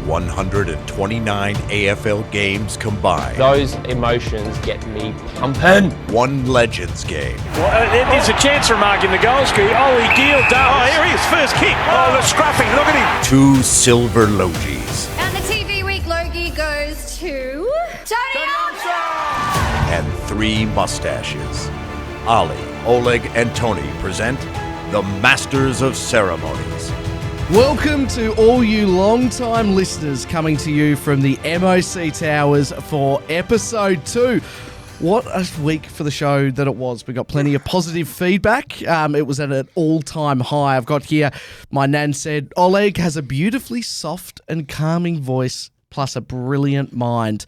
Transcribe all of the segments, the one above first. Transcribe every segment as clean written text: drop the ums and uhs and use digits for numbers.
129 AFL games combined. Those emotions get me pumping. One Legends game. Well, there's a chance for marking the goal ski. Oh, he deal down. Oh, here he is, first kick. Oh, the scruffing, look at him. 2 silver Logies. And the TV Week Logie goes to Tony Armstrong. And 3 mustaches. Ali, Oleg, and Tony present the Masters of Ceremonies. Welcome to all you long-time listeners coming to you from the MOC Towers for episode 2. What a week for the show that it was. We got plenty of positive feedback. It was at an all-time high. I've got here, my nan said, Oleg has a beautifully soft and calming voice plus a brilliant mind.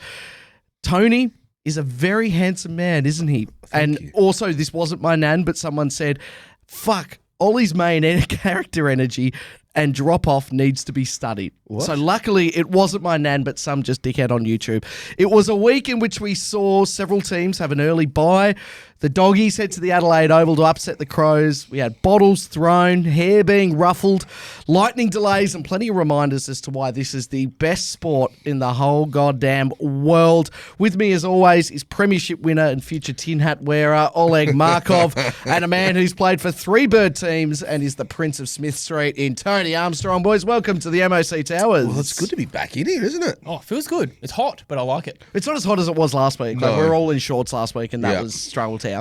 Tony is a very handsome man, isn't he? Thank you. Also, this wasn't my nan, but someone said, fuck, Ollie's main character energy and drop-off needs to be studied. What? So luckily, it wasn't my nan, but some just dickhead on YouTube. It was a week in which we saw several teams have an early bye. The Doggies head to the Adelaide Oval to upset the Crows. We had bottles thrown, hair being ruffled, lightning delays, and plenty of reminders as to why this is the best sport in the whole goddamn world. With me, as always, is Premiership winner and future tin hat wearer Oleg Markov, and a man who's played for 3 bird teams and is the Prince of Smith Street in Tony Armstrong. Boys, welcome to the MOC Towers. Well, it's good to be back in here, isn't it? Oh, it feels good. It's hot, but I like it. It's not as hot as it was last week. No. Like, we were all in shorts last week, and that Yeah. was Struggle Town.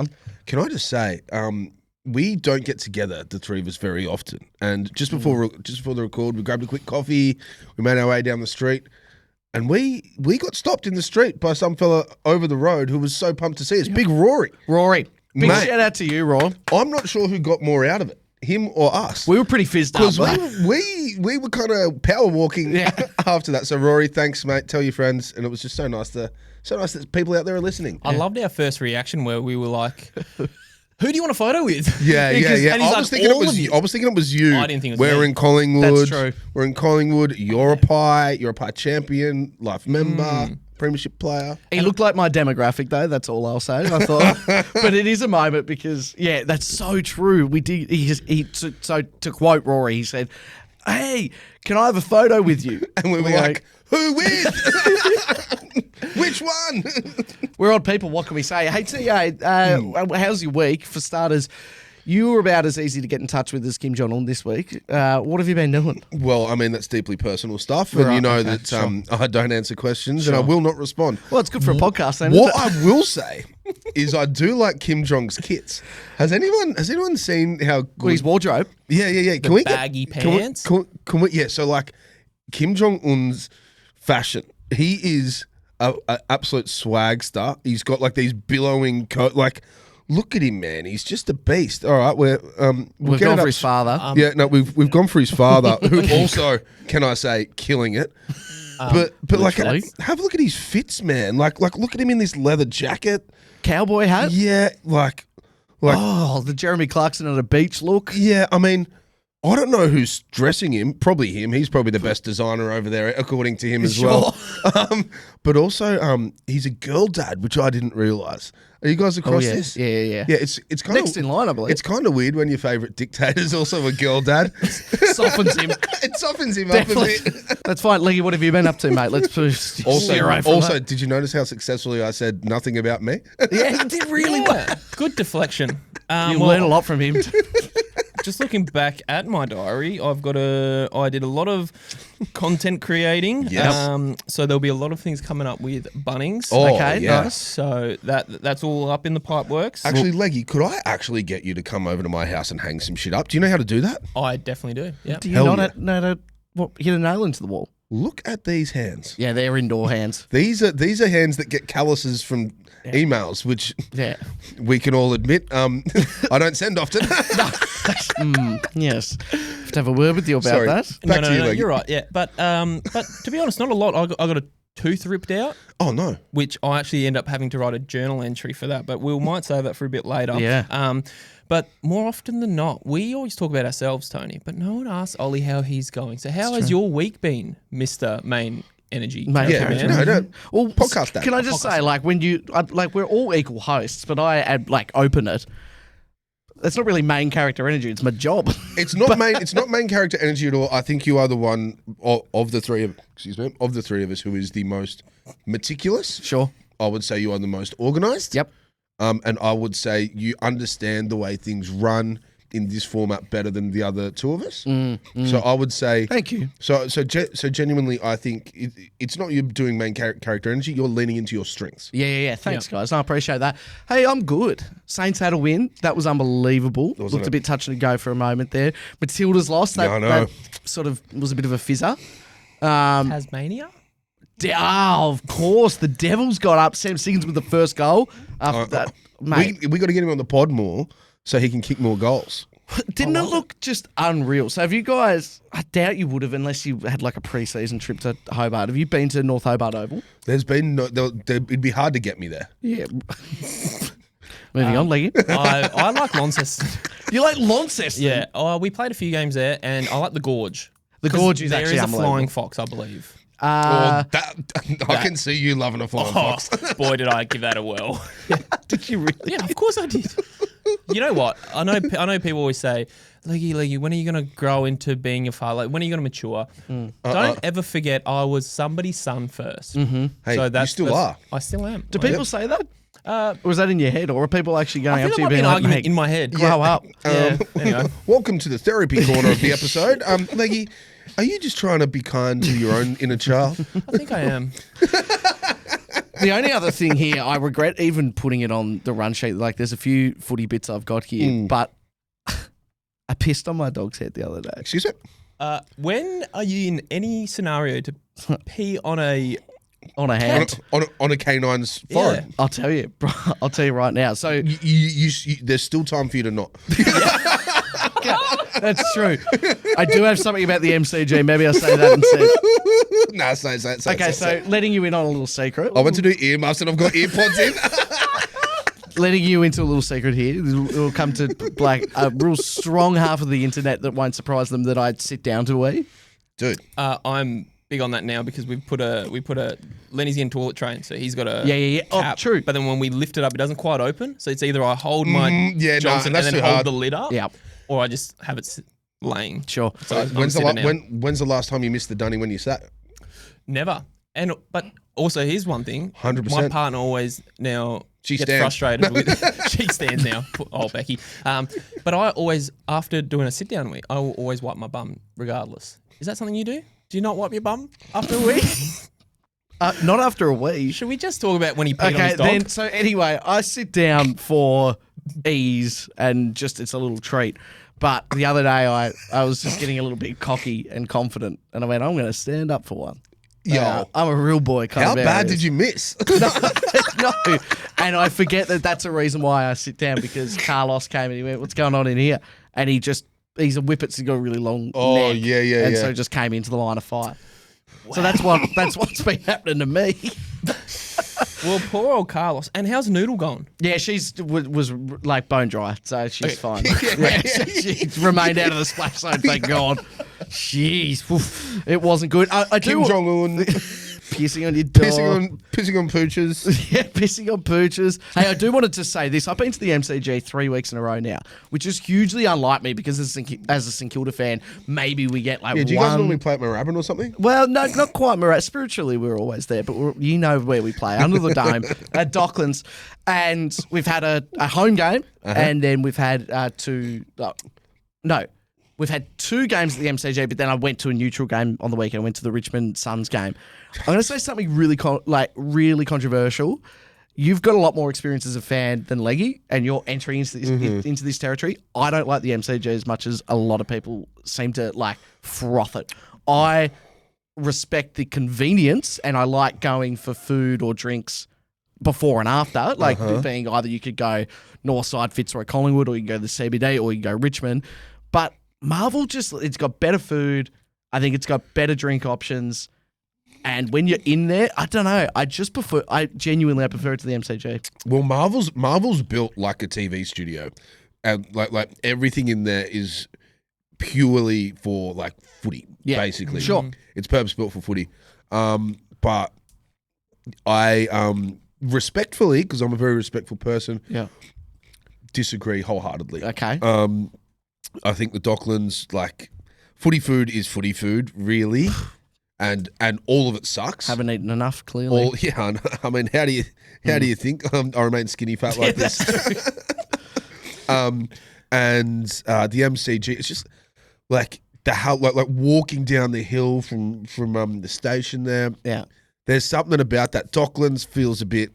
Can I just say, we don't get together, the three of us, very often. And just before the record, we grabbed a quick coffee. We made our way down the street, and we got stopped in the street by some fella over the road who was so pumped to see us. Big Rory. Rory, big Mate. shout out to you, Raw. I'm not sure who got more out of it, him or us. We were pretty fizzed up. Because we were kind of power walking after that. So Rory, thanks, mate. Tell your friends, and it was just so nice that people out there are listening. I loved our first reaction where we were like, who do you want a photo with? Yeah. And he's I like, was thinking it all of was you. you. I was thinking it was you. I didn't think it was We're me. in Collingwood. That's true. We're in Collingwood. You're a Pie. You're a Pie champion, life member, premiership player. He looked like my demographic, though. That's all I'll say. I thought, but it is a moment because, yeah, that's so true. We did. So to quote Rory, he said, "Hey, can I have a photo with you?" And we were like, who with? Which one? We're odd people. What can we say? Hey, TA, how's your week? For starters, you were about as easy to get in touch with as Kim Jong-un this week. What have you been doing? Well, I mean, that's deeply personal stuff. And Right, you know okay, that I don't answer questions and I will not respond. Well, it's good for a podcast, then. What isn't it? I will say is I do like Kim Jong's kits. Has anyone seen how good Well, his wardrobe. Yeah. Can we baggy can we- pants? Can we? Yeah. So like Kim Jong Un's fashion, he is a absolute swagster. He's got like these billowing coat. Like, look at him, man. He's just a beast. All right, we'll We've get gone it for up- his father. Yeah, no, we've gone for his father, who also, can I say, killing it. But like, literally. have a look at his fits, man. Like look at him in this leather jacket. Cowboy hat. Yeah, like. Oh, the Jeremy Clarkson at a beach look. Yeah, I mean, I don't know who's dressing him. Probably him. He's probably the best designer over there, according to him as well. But also, he's a girl dad, which I didn't realise. Are you guys across this? Yeah. Yeah, it's kind Next in line, I believe. It's kind of weird when your favourite dictator is also a girl dad. Softens him. It softens him Definitely. up a bit. That's fine. Leggy, what have you been up to, mate? Let's push Also, did you notice how successfully I said nothing about me? yeah, he did really well. Good deflection. You learn a lot from him. Just looking back at my diary, I did a lot of content creating. Yes. So there'll be a lot of things coming up with Bunnings. Oh, Okay, yeah. nice. So that's all up in the pipe works. Actually, Leggy, could I actually get you to come over to my house and hang some shit up? Do you know how to do that? I definitely do. Yeah. Do you Hell not know to hit a nail into the wall? Look at these hands. Yeah, they're indoor hands. These are hands that get calluses from emails, which Yeah. we can all admit I don't send often. Yes. Have to have a word with you about Sorry. that. Back to you, Leggy. you're right. Yeah, but to be honest, not a lot. I got a tooth ripped out, Oh no. which I actually end up having to write a journal entry for that. But we might save that for a bit later. Yeah. But more often than not, we always talk about ourselves, Tony. But no one asks Ollie how he's going. So how has your week been, Mr. Main Energy? Mate, Yeah, okay. no. Well, Podcast day. Can I just say, like, when you, like, we're all equal hosts, but I add, like, open it. That's not really main character energy. It's my job. It's not main. It's not main character energy at all. I think you are the one of the three of us who is the most meticulous. Sure. I would say you are the most organized. Yep. And I would say you understand the way things run in this format better than the other two of us. So I would say Thank you. So genuinely, I think it's not you doing main character energy. You're leaning into your strengths. Yeah. Thanks, guys. I appreciate that. Hey, I'm good. Saints had a win. That was unbelievable. Looked a bit touch and go for a moment there. Matilda's lost. Yeah, I know. That sort of was a bit of a fizzer. Tasmania? Of course. The Devils got up. Sam Siggins with the first goal. After that, mate. We got to get him on the pod more so he can kick more goals. Didn't it look just unreal? So have you guys, I doubt you would have unless you had like a pre-season trip to Hobart. Have you been to North Hobart Oval? There's been it'd be hard to get me there. Yeah. Moving on, Leggy. I like Launceston. You like Launceston? Yeah. We played a few games there, and I like the Gorge. The Gorge is actually there is a unbelievable. flying fox, I believe. I can see you loving a flying fox. Boy, did I give that a whirl. Did you really? Yeah, of course I did. You know what? I know people always say, Leggy, when are you going to grow into being a father? Like, when are you going to mature? Don't ever forget I was somebody's son first. Mm-hmm. Hey, you still are. I still am. Do people say that? Or was that in your head? Or are people actually going I up to feel you like being an like, argument mate, in my head. grow up? Yeah, anyway. Welcome to the therapy corner of the episode. Leggy, are you just trying to be kind to your own inner child? I think I am. The only other thing here, I regret even putting it on the run sheet. Like, there's a few footy bits I've got here, but I pissed on my dog's head the other day. Excuse me? When are you in any scenario to pee on a hand. On a canine's forehead? I'll tell you. Bro, I'll tell you right now. So you there's still time for you to not. That's true. I do have something about the MCG. Maybe I'll say that instead. Nah, say it. Okay, so letting you in on a little secret. I went to do earmuffs and I've got earpods in. Letting you into a little secret here. It'll come to like a real strong half of the internet that won't surprise them that I'd sit down to wee. Dude. I'm big on that now because we put a Lenny's getting toilet trained, so he's got a cap. Oh, true. But then when we lift it up, it doesn't quite open. So it's either I hold my Johnson and then hold the lid up, or I just have it laying. Sure. So when's the last time you missed the dunny when you sat? Never. But also here's one thing. 100%. My partner always now gets stands. frustrated with she stands now. Oh, Becky. But I always, after doing a sit down week, I will always wipe my bum regardless. Is that something you do? Do you not wipe your bum after a week? Not after a wee. Should we just talk about when he peed on his dog? So anyway, I sit down for ease and just it's a little treat. But the other day I was just getting a little bit cocky and confident, and I went, I'm going to stand up for one. Yo, I'm a real boy. How bad did you miss? No, and I forget that that's a reason why I sit down because Carlos came and he went, "What's going on in here?" And he's a whippet, so he's got a really long neck. And so just came into the line of fire. Wow. So that's what's been happening to me. Well, poor old Carlos. And how's Noodle going? Yeah, she's was like bone dry, so she's fine. She's remained out of the splash zone, thank God. Jeez, oof, it wasn't good. I do Kim Jong-un. Pissing on your dog. Pissing on pooches. Yeah, pissing on pooches. Hey, I do wanted to say this. I've been to the MCG 3 weeks in a row now, which is hugely unlike me because as a St Kilda fan, maybe we get like do you guys normally play at Moorabbin or something? Well, no, not quite Moorabbin. Spiritually, we're always there, but you know where we play, under the dome at Docklands. And we've had a home game, and then we've had we've had 2 games at the MCG, but then I went to a neutral game on the weekend. I went to the Richmond Suns game. I'm going to say something really really controversial. You've got a lot more experience as a fan than Leggy, and you're entering into this territory. I don't like the MCG as much as a lot of people seem to like froth it. I respect the convenience, and I like going for food or drinks before and after, like being either you could go Northside, Fitzroy, Collingwood, or you can go to the CBD, or you can go Richmond. But Marvel it's got better food. I think it's got better drink options. And when you're in there, I don't know. I prefer it to the MCG. Well, Marvel's built like a TV studio. And like everything in there is purely for like footy, basically. Sure. It's purpose built for footy. But I respectfully, because I'm a very respectful person, disagree wholeheartedly. Okay. I think the Docklands, like, footy food is footy food, really, and all of it sucks. Haven't eaten enough, clearly. I mean, how do you think I remain skinny fat like this? And the MCG, it's just like like walking down the hill from the station there. Yeah. There's something about that. Docklands feels a bit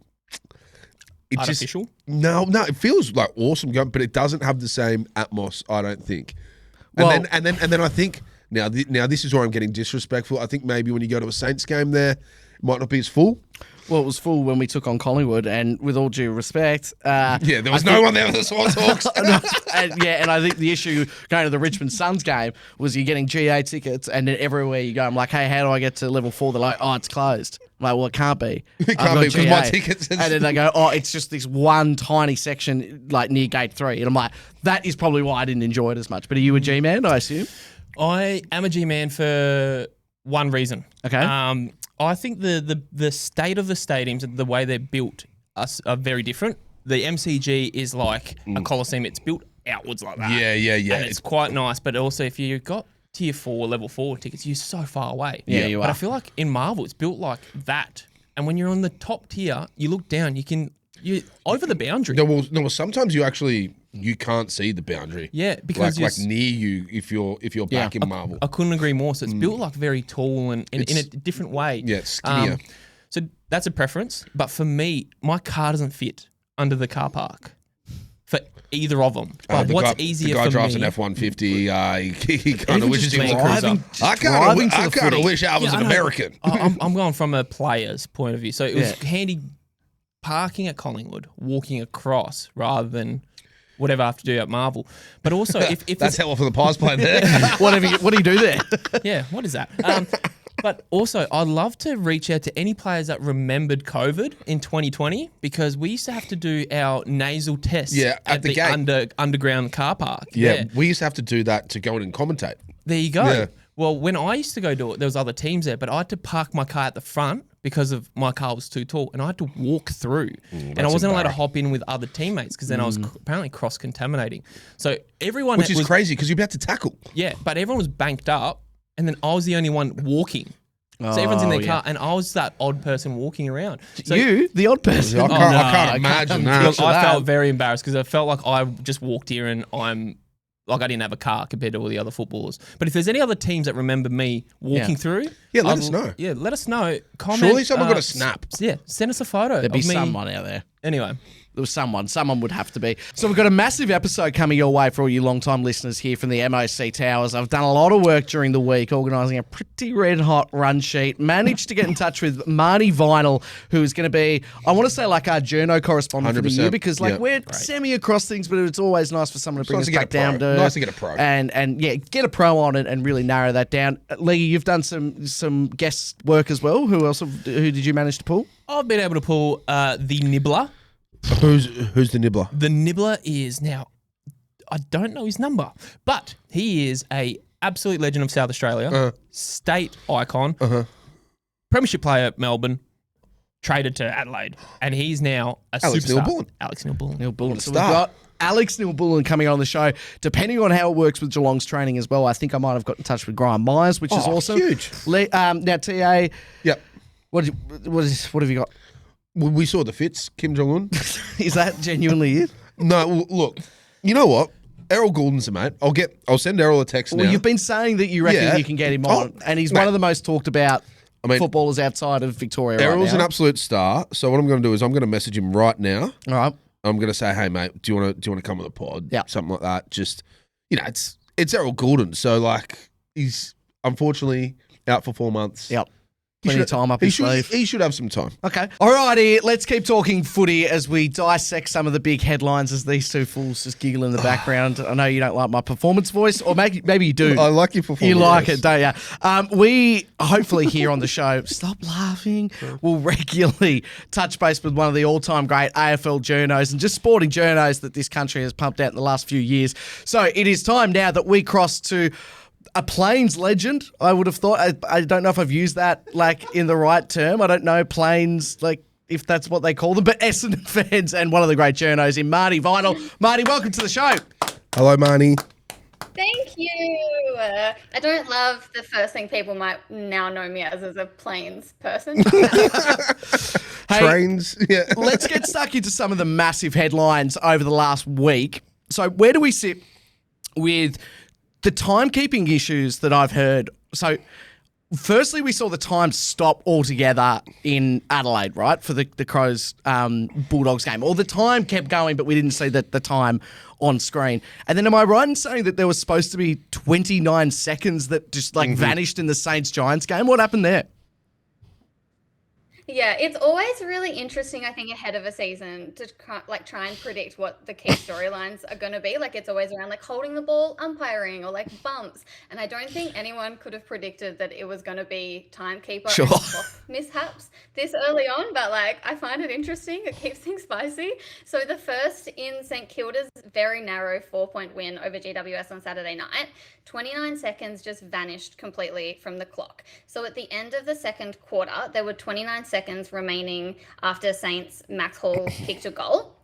Artificial? No, it feels like awesome going, but it doesn't have the same atmos, I don't think. Well- And then I think now this is where I'm getting disrespectful. I think maybe when you go to a Saints game there, it might not be as full. Well, it was full when we took on Collingwood, and with all due respect, Yeah, there was no one there with the Swans Hawks. and I think the issue going to the Richmond Suns game was you're getting GA tickets, and then everywhere you go, I'm like, hey, how do I get to level 4? They're like, oh, it's closed. I'm like, well, it can't be. It I've can't got be because my GA. tickets. And then they go, oh, it's just this one tiny section like near gate 3. And I'm like, that is probably why I didn't enjoy it as much. But are you a G-man, I assume? I am a G-man for one reason. Okay. I think the state of the stadiums and the way they're built are very different. The MCG is like a Coliseum. It's built outwards like that. Yeah. And it's quite nice. But also, if you've got tier 4, level 4 tickets, you're so far away. Yeah, you But are. I feel like in Marvel, it's built like that. And when you're on the top tier, you look down, you're over the boundary. No, sometimes you can't see the boundary. Yeah, because like near you if you're back in Marvel. I couldn't agree more. So it's built like very tall and in a different way. Yeah, it's skinnier. So that's a preference. But for me, my car doesn't fit under the car park for either of them. But what's easier the guy for drives me? an F-150. He kind Even of wishes just he was a driving- cruiser. I driving to the kind of footy. wish I was Yeah, an I know. American. I'm going from a player's point of view. So it was handy parking at Collingwood, walking across rather than whatever I have to do at Marvel. But also, if That's how often the Pies play there. What do you do there? yeah, what is that? But also, I'd love to reach out to any players that remembered COVID in 2020 because we used to have to do our nasal tests at the the gate. underground car park. Yeah, we used to have to do that to go in and commentate. There you go. Yeah. Well, when I used to go do it, there was other teams there, but I had to park my car at the front because of my car was too tall, and I had to walk through. And I wasn't allowed to hop in with other teammates because then I was apparently cross-contaminating. So everyone Which is crazy because you'd be able to tackle. Yeah, but everyone was banked up, and then I was the only one walking. So everyone's in their car, and I was that odd person walking around. So You, the odd person. I can't imagine that. Look, I felt very embarrassed because I felt like I just walked here and I didn't have a car compared to all the other footballers. But if there's any other teams that remember me walking through, Yeah, let us know. Yeah, let us know. Comment. Surely someone got a snap. Yeah, send us a photo. There'd be of me. someone out there. Anyway, There was someone would have to be. So we've got a massive episode coming your way for all you long-time listeners here from the MOC Towers. I've done a lot of work during the week organising a pretty red-hot run sheet. Managed to get in touch with Marnie Vinall, who is going to be, I want to say, like our journo correspondent for the 100%. year because Yeah. we're semi-across things, but it's always nice for someone to bring nice us to get back a pro. down to Nice to get a pro. And get a pro on it and really narrow that down. Lee, you've done some guest work as well. Who did you manage to pull? I've been able to pull the Nibbler. Who's the nibbler? The Nibbler is now, I don't know his number, but he is a absolute legend of South Australia, state icon, premiership player at Melbourne, traded to Adelaide, and he's now a Alex superstar. Neal-Bullen. Alex Neal-Bullen. Neil-Bullen. So Star. we've got Alex Neal-Bullen coming on the show. Depending on how it works with Geelong's training as well, I think I might have got in touch with Gryan Miers, which is awesome. Huge. Now, TA, Yep. what have you got? We saw the fits, Kim Jong-un. Is that genuinely it? No, look, you know what? Errol Gulden's a mate. I'll send Errol a text Well, now. you've been saying that you reckon Yeah. you can get him on, and he's mate. one of the most talked about mean, footballers outside of Victoria Errol's right an now. absolute star. So what I'm going to do is I'm going to message him right now. All right. I'm going to say, hey mate, do you want to come on the pod? Yeah. Something like that. Just it's Errol Gulden. So like he's unfortunately out for 4 months. Yep. Plenty of time up his sleeve. He should have some time. Okay. Alrighty, let's keep talking footy as we dissect some of the big headlines as these two fools just giggle in the background. I know you don't like my performance voice, or maybe you do. I like your performance. You like it, don't you? We hopefully here on the show, stop laughing, will regularly touch base with one of the all-time great AFL journos and just sporting journos that this country has pumped out in the last few years. So it is time now that we cross to a Plains legend, I would have thought. I don't know if I've used that like in the right term. I don't know. Plains, like if that's what they call them, but Essendon fans and one of the great journos in Marnie Vinall. Marty, welcome to the show. Hello, Marnie. Thank you. I don't love the first thing people might now know me as a planes person. Hey, Trains. Yeah. let's get stuck into some of the massive headlines over the last week. So where do we sit with the timekeeping issues that I've heard? So firstly, we saw the time stop altogether in Adelaide, right, for the Crows Bulldogs game. Or the time kept going, but we didn't see the time on screen. And then am I right in saying that there was supposed to be 29 seconds that just vanished in the Saints-Giants game? What happened there? Yeah, it's always really interesting, I think, ahead of a season to try and predict what the key storylines are going to be. Like, it's always around holding the ball, umpiring, or bumps. And I don't think anyone could have predicted that it was going to be timekeeper and clock mishaps this early on. But I find it interesting. It keeps things spicy. So the first in St Kilda's very narrow 4-point win over GWS on Saturday night, 29 seconds just vanished completely from the clock. So at the end of the second quarter, there were 29 seconds remaining after Saints' Max Hall kicked a goal.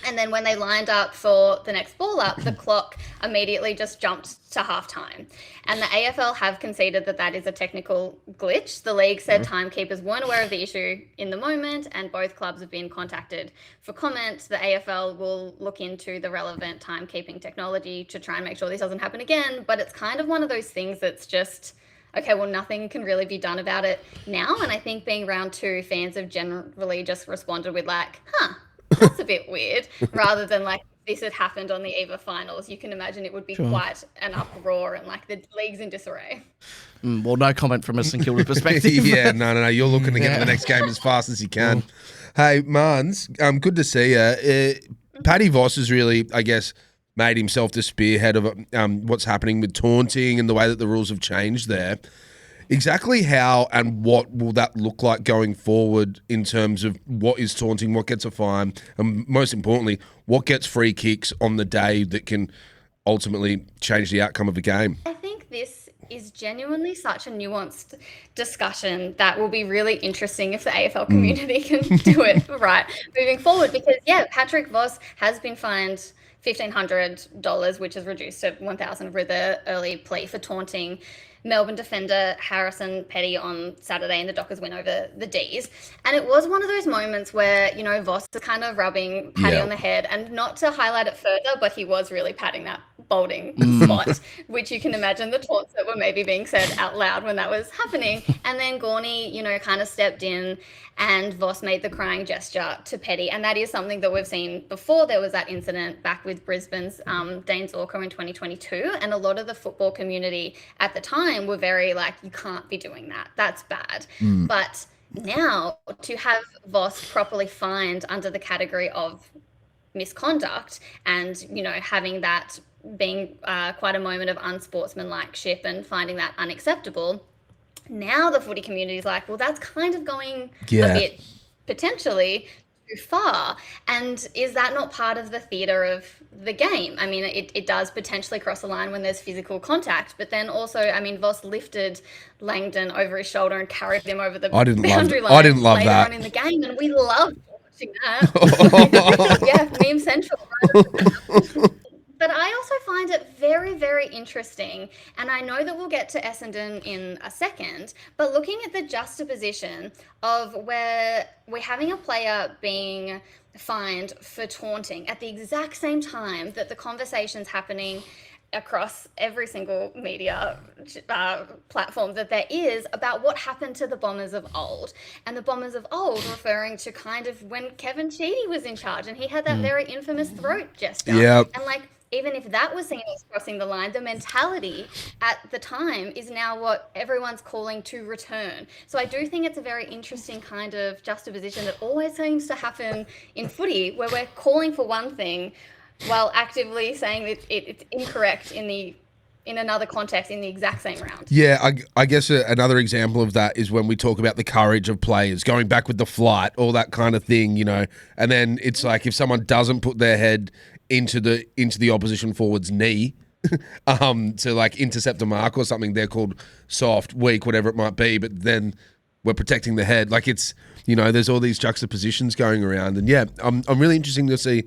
And then when they lined up for the next ball up, the clock immediately just jumped to halftime. And the AFL have conceded that that is a technical glitch. The league said timekeepers weren't aware of the issue in the moment, and both clubs have been contacted for comment. The AFL will look into the relevant timekeeping technology to try and make sure this doesn't happen again. But it's kind of one of those things that's just, okay, well, nothing can really be done about it now. And I think being round two, fans have generally just responded with that's a bit weird, rather than this had happened on the eve of finals. You can imagine it would be quite an uproar and the league's in disarray. Well, no comment from a St Kilda perspective. Yeah, no. You're looking to get to the next game as fast as you can. Hey, Marns, good to see you. Paddy Voss has really, I guess, made himself the spearhead of what's happening with taunting and the way that the rules have changed there. Exactly how and what will that look like going forward in terms of what is taunting, what gets a fine, and most importantly, what gets free kicks on the day that can ultimately change the outcome of a game? I think this is genuinely such a nuanced discussion that will be really interesting if the AFL community can do it right moving forward. Because, Patrick Voss has been fined $1,500, which is reduced to $1,000 with the early plea for taunting Melbourne defender Harrison Petty on Saturday in the Dockers win over the D's. And it was one of those moments where, Voss is kind of rubbing Paddy on the head, and not to highlight it further, but he was really patting that balding spot, which you can imagine the taunts that were maybe being said out loud when that was happening. And then Gorney, kind of stepped in, and Voss made the crying gesture to Petty. And that is something that we've seen before. There was that incident back with Brisbane's Dane Zorko in 2022. And a lot of the football community at the time were very you can't be doing that. That's bad. But now to have Voss properly fined under the category of misconduct and, having that being quite a moment of unsportsmanlike-ship and finding that unacceptable, now the footy community is well, that's kind of going a bit potentially too far. And is that not part of the theatre of the game? I mean, it does potentially cross the line when there's physical contact, but then also, Voss lifted Langdon over his shoulder and carried him over the boundary line. I didn't love later that. on in the game, and we loved watching that. Meme central. Right? But I also find it very, very interesting, and I know that we'll get to Essendon in a second, but looking at the juxtaposition of where we're having a player being fined for taunting at the exact same time that the conversation's happening across every single media platform that there is about what happened to the Bombers of old. And the Bombers of old referring to kind of when Kevin Sheedy was in charge and he had that very infamous throat gesture. Yep. And even if that was seen as crossing the line, the mentality at the time is now what everyone's calling to return. So I do think it's a very interesting kind of juxtaposition that always seems to happen in footy, where we're calling for one thing while actively saying that it's incorrect in another context in the exact same round. Yeah, I guess another example of that is when we talk about the courage of players, going back with the flight, all that kind of thing, and then it's if someone doesn't put their head into the opposition forward's knee to intercept a mark or something, they're called soft, weak, whatever it might be, but then we're protecting the head. there's all these juxtapositions going around, and I'm really interested to see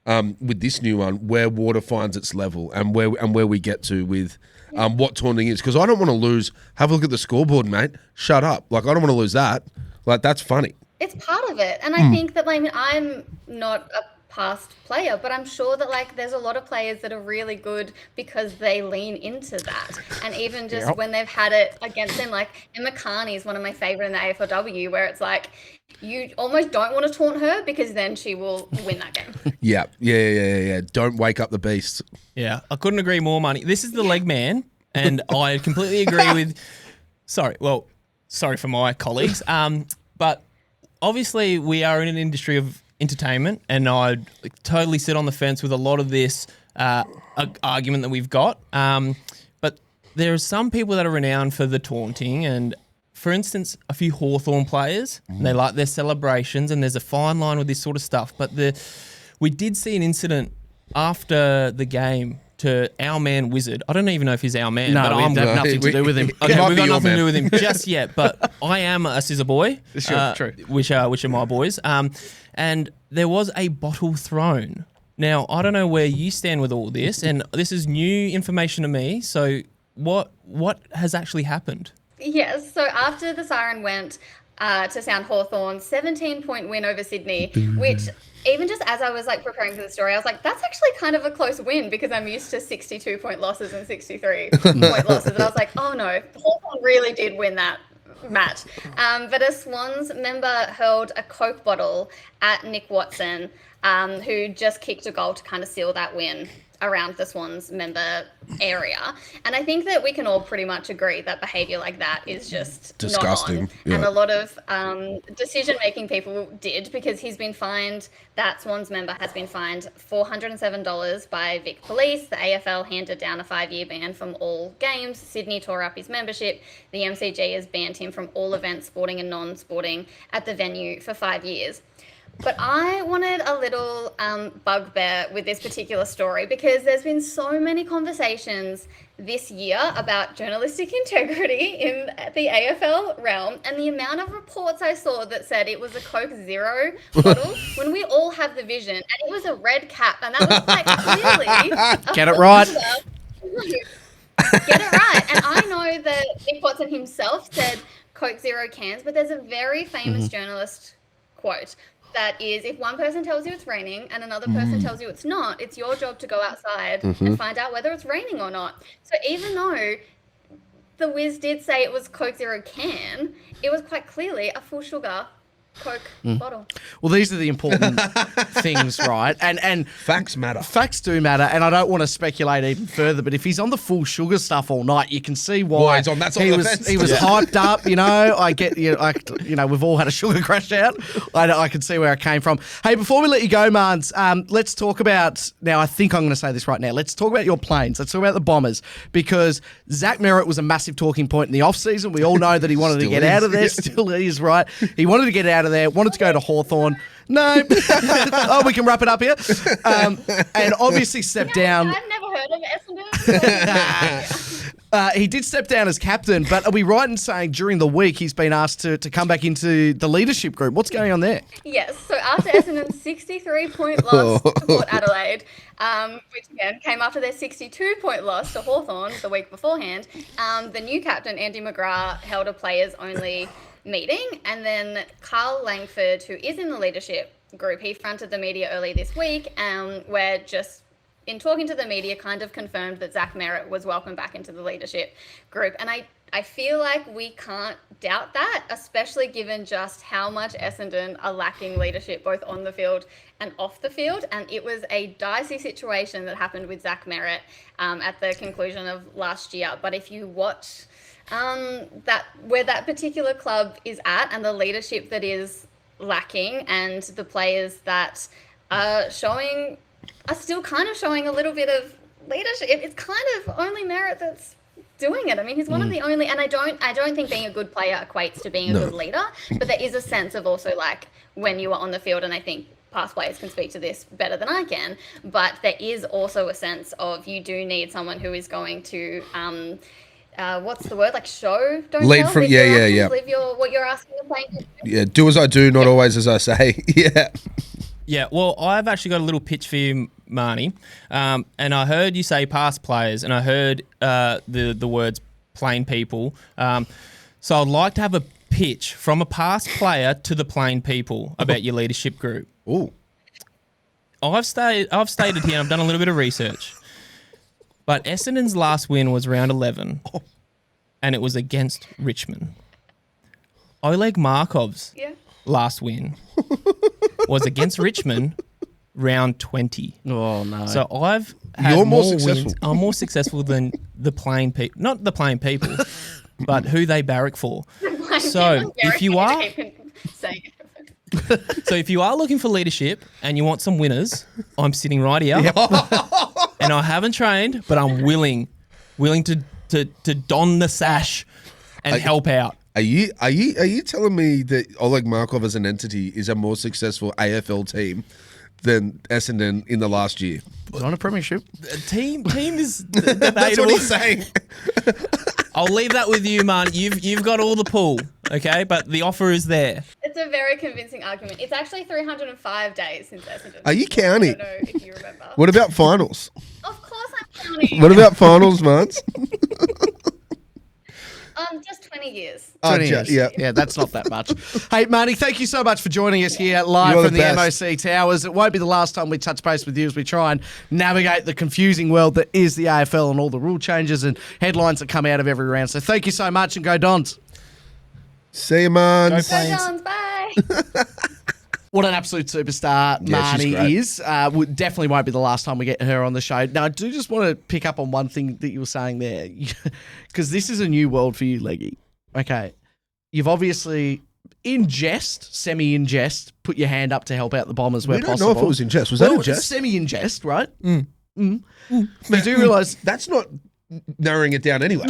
with this new one where water finds its level and where we get to with what taunting is, because I don't want to lose. Have a look at the scoreboard, mate. Shut up. Like, I don't want to lose that. Like, that's funny. It's part of it. And I think that, I'm not a past player, but I'm sure that, there's a lot of players that are really good because they lean into that. And even just when they've had it against them, Emma Carney is one of my favorite in the AFLW, where it's you almost don't want to taunt her because then she will win that game. Yeah. Don't wake up the beast. Yeah, I couldn't agree more, Marnie. This is the leg man, and I completely agree with... Sorry for my colleagues. But obviously we are in an industry of entertainment, and I totally sit on the fence with a lot of this argument that we've got. But there are some people that are renowned for the taunting, and for instance, a few Hawthorn players, and they like their celebrations, and there's a fine line with this sort of stuff. But we did see an incident after the game to our man Wizard. I don't even know if he's our man. No, but we I'm have nothing to do with him. Okay, we've got nothing to do with him just yet, but I am a scissor boy. Sure, true. Which are my boys. And there was a bottle thrown. Now, I don't know where you stand with all this, and this is new information to me. So what has actually happened? Yes, so after the siren went to sound Hawthorn's 17-point win over Sydney, which even just as I was preparing for the story, I was that's actually kind of a close win because I'm used to 62-point losses and 63-point losses. And I was oh no, Hawthorn really did win that match. But a Swans member hurled a Coke bottle at Nick Watson, who just kicked a goal to kind of seal that win around the Swans member area. And I think that we can all pretty much agree that behaviour like that is just disgusting. Not on. Yeah. And a lot of decision-making people did, because that Swans member has been fined $407 by Vic Police. The AFL handed down a 5-year ban from all games. Sydney tore up his membership. The MCG has banned him from all events, sporting and non-sporting, at the venue for 5 years. But I wanted a little bugbear with this particular story, because there's been so many conversations this year about journalistic integrity in the AFL realm, and the amount of reports I saw that said it was a Coke Zero bottle when we all have the vision, and it was a red cap, and that was clearly Get it right. Get it right. And I know that Nick Watson himself said Coke Zero cans, but there's a very famous journalist quote that is, if one person tells you it's raining and another person tells you it's not, it's your job to go outside and find out whether it's raining or not. So even though the Wiz did say it was Coke Zero can, it was quite clearly a full sugar Coke bottle. Well, these are the important things, right? And facts matter. Facts do matter, and I don't want to speculate even further, but if he's on the full sugar stuff all night, you can see why he's on that side he of the was fence. he was hyped up. I get we've all had a sugar crash out. I can see where it came from. Hey, before we let you go, Mans, let's talk about, now I think I'm going to say this right now. Let's talk about your Planes. Let's talk about the Bombers, because Zach Merritt was a massive talking point in the off season. We all know that he wanted to get out of there. Still is, right? He wanted to get out of there. Wanted to go to Hawthorn. No. We can wrap it up here. And obviously stepped down. I've never heard of Essendon. He did step down as captain, but are we right in saying during the week he's been asked to come back into the leadership group? What's going on there? Yes, so after Essendon's 63-point loss to Port Adelaide, which again came after their 62-point loss to Hawthorn the week beforehand, the new captain, Andy McGrath, held a players-only meeting, and then Carl Langford, who is in the leadership group, he fronted the media early this week, where just in talking to the media kind of confirmed that Zach Merritt was welcomed back into the leadership group. And I feel like we can't doubt that, especially given just how much Essendon are lacking leadership both on the field and off the field. And it was a dicey situation that happened with Zach Merritt at the conclusion of last year. But if you watch that where that particular club is at, and the leadership that is lacking, and the players that are still kind of showing a little bit of leadership, it's kind of only Merritt that's doing it. I mean, he's one of the only, and I don't think being a good player equates to being a good leader, but there is a sense of also when you are on the field, and I think past players can speak to this better than I can, but there is also a sense of you do need someone who is going to what's the word? Show, don't lead tell. From, live yeah, your yeah, actions, yeah. Live what you're asking of playing. Yeah, do as I do, not always as I say. Yeah. Yeah, well, I've actually got a little pitch for you, Marnie. And I heard you say past players, and I heard the words plain people. So I'd like to have a pitch from a past player to the plain people about your leadership group. Ooh. I've stated here, I've done a little bit of research, but Essendon's last win was round 11, and it was against Richmond. Oleg Markov's last win was against Richmond, round 20. Oh, no. So I've had You're more wins. successful. I'm more successul than the plain people, not the plain people, but who they barrack for. So if you are, so if you are looking for leadership and you want some winners, I'm sitting right here, and I haven't trained, but I'm willing to don the sash and help out. Are you telling me that Oleg Markov as an entity is a more successful AFL team than Essendon in the last year? Was on a premiership. Team is debatable. That's what he's saying. I'll leave that with you, man. You've got all the pull, okay? But the offer is there. It's a very convincing argument. It's actually 305 days since Essendon. Are you counting? I don't know if you remember. What about finals? Of course I'm counting. What about finals, Mance? Just 20 years. 20 years. Yeah. Yeah, that's not that much. Hey, Marty, thank you so much for joining us here live You're from the the best. MOC Towers. It won't be the last time we touch base with you as we try and navigate the confusing world that is the AFL and all the rule changes and headlines that come out of every round. So thank you so much, and go Dons. See you, man. Go Go Plains. Dons, bye. What an absolute superstar Yeah, she's Marnie great. is. Definitely won't be the last time we get her on the show. Now, I do just want to pick up on one thing that you were saying there, because this is a new world for you, Leggy. Okay. You've obviously, in jest, semi-in jest, put your hand up to help out the Bombers where We don't possible. know if it was in jest. Was Well, that a jest? Semi-in jest, right? You do realise That's not narrowing it down anyway.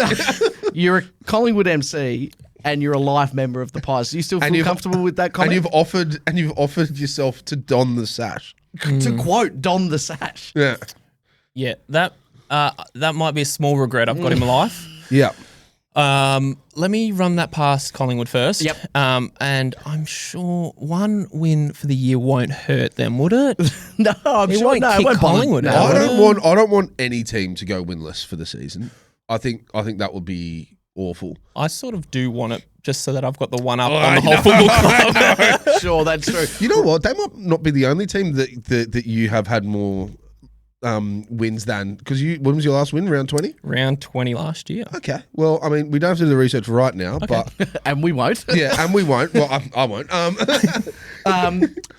you're a Collingwood MC and you're a life member of the Pies. Do you still feel comfortable with that And comment? you've offered yourself to don the sash. To quote, don the sash. Yeah. Yeah, that might be a small regret I've got in my life. Yeah. Let me run that past Collingwood first. Yep. And I'm sure one win for the year won't hurt them, would it? No, I'm It sure. won't No, it kick won't bother- Collingwood no, out. I don't want any team to go winless for the season. I think that would be awful. I sort of do want it just so that I've got the one up on the whole football club. Sure, that's true. You know what? They might not be the only team that you have had more wins than, because when was your last win? Round 20? Round 20 last year. Okay. Well, I mean, we don't have to do the research right now, but And we won't. yeah, and we won't. Well, I won't.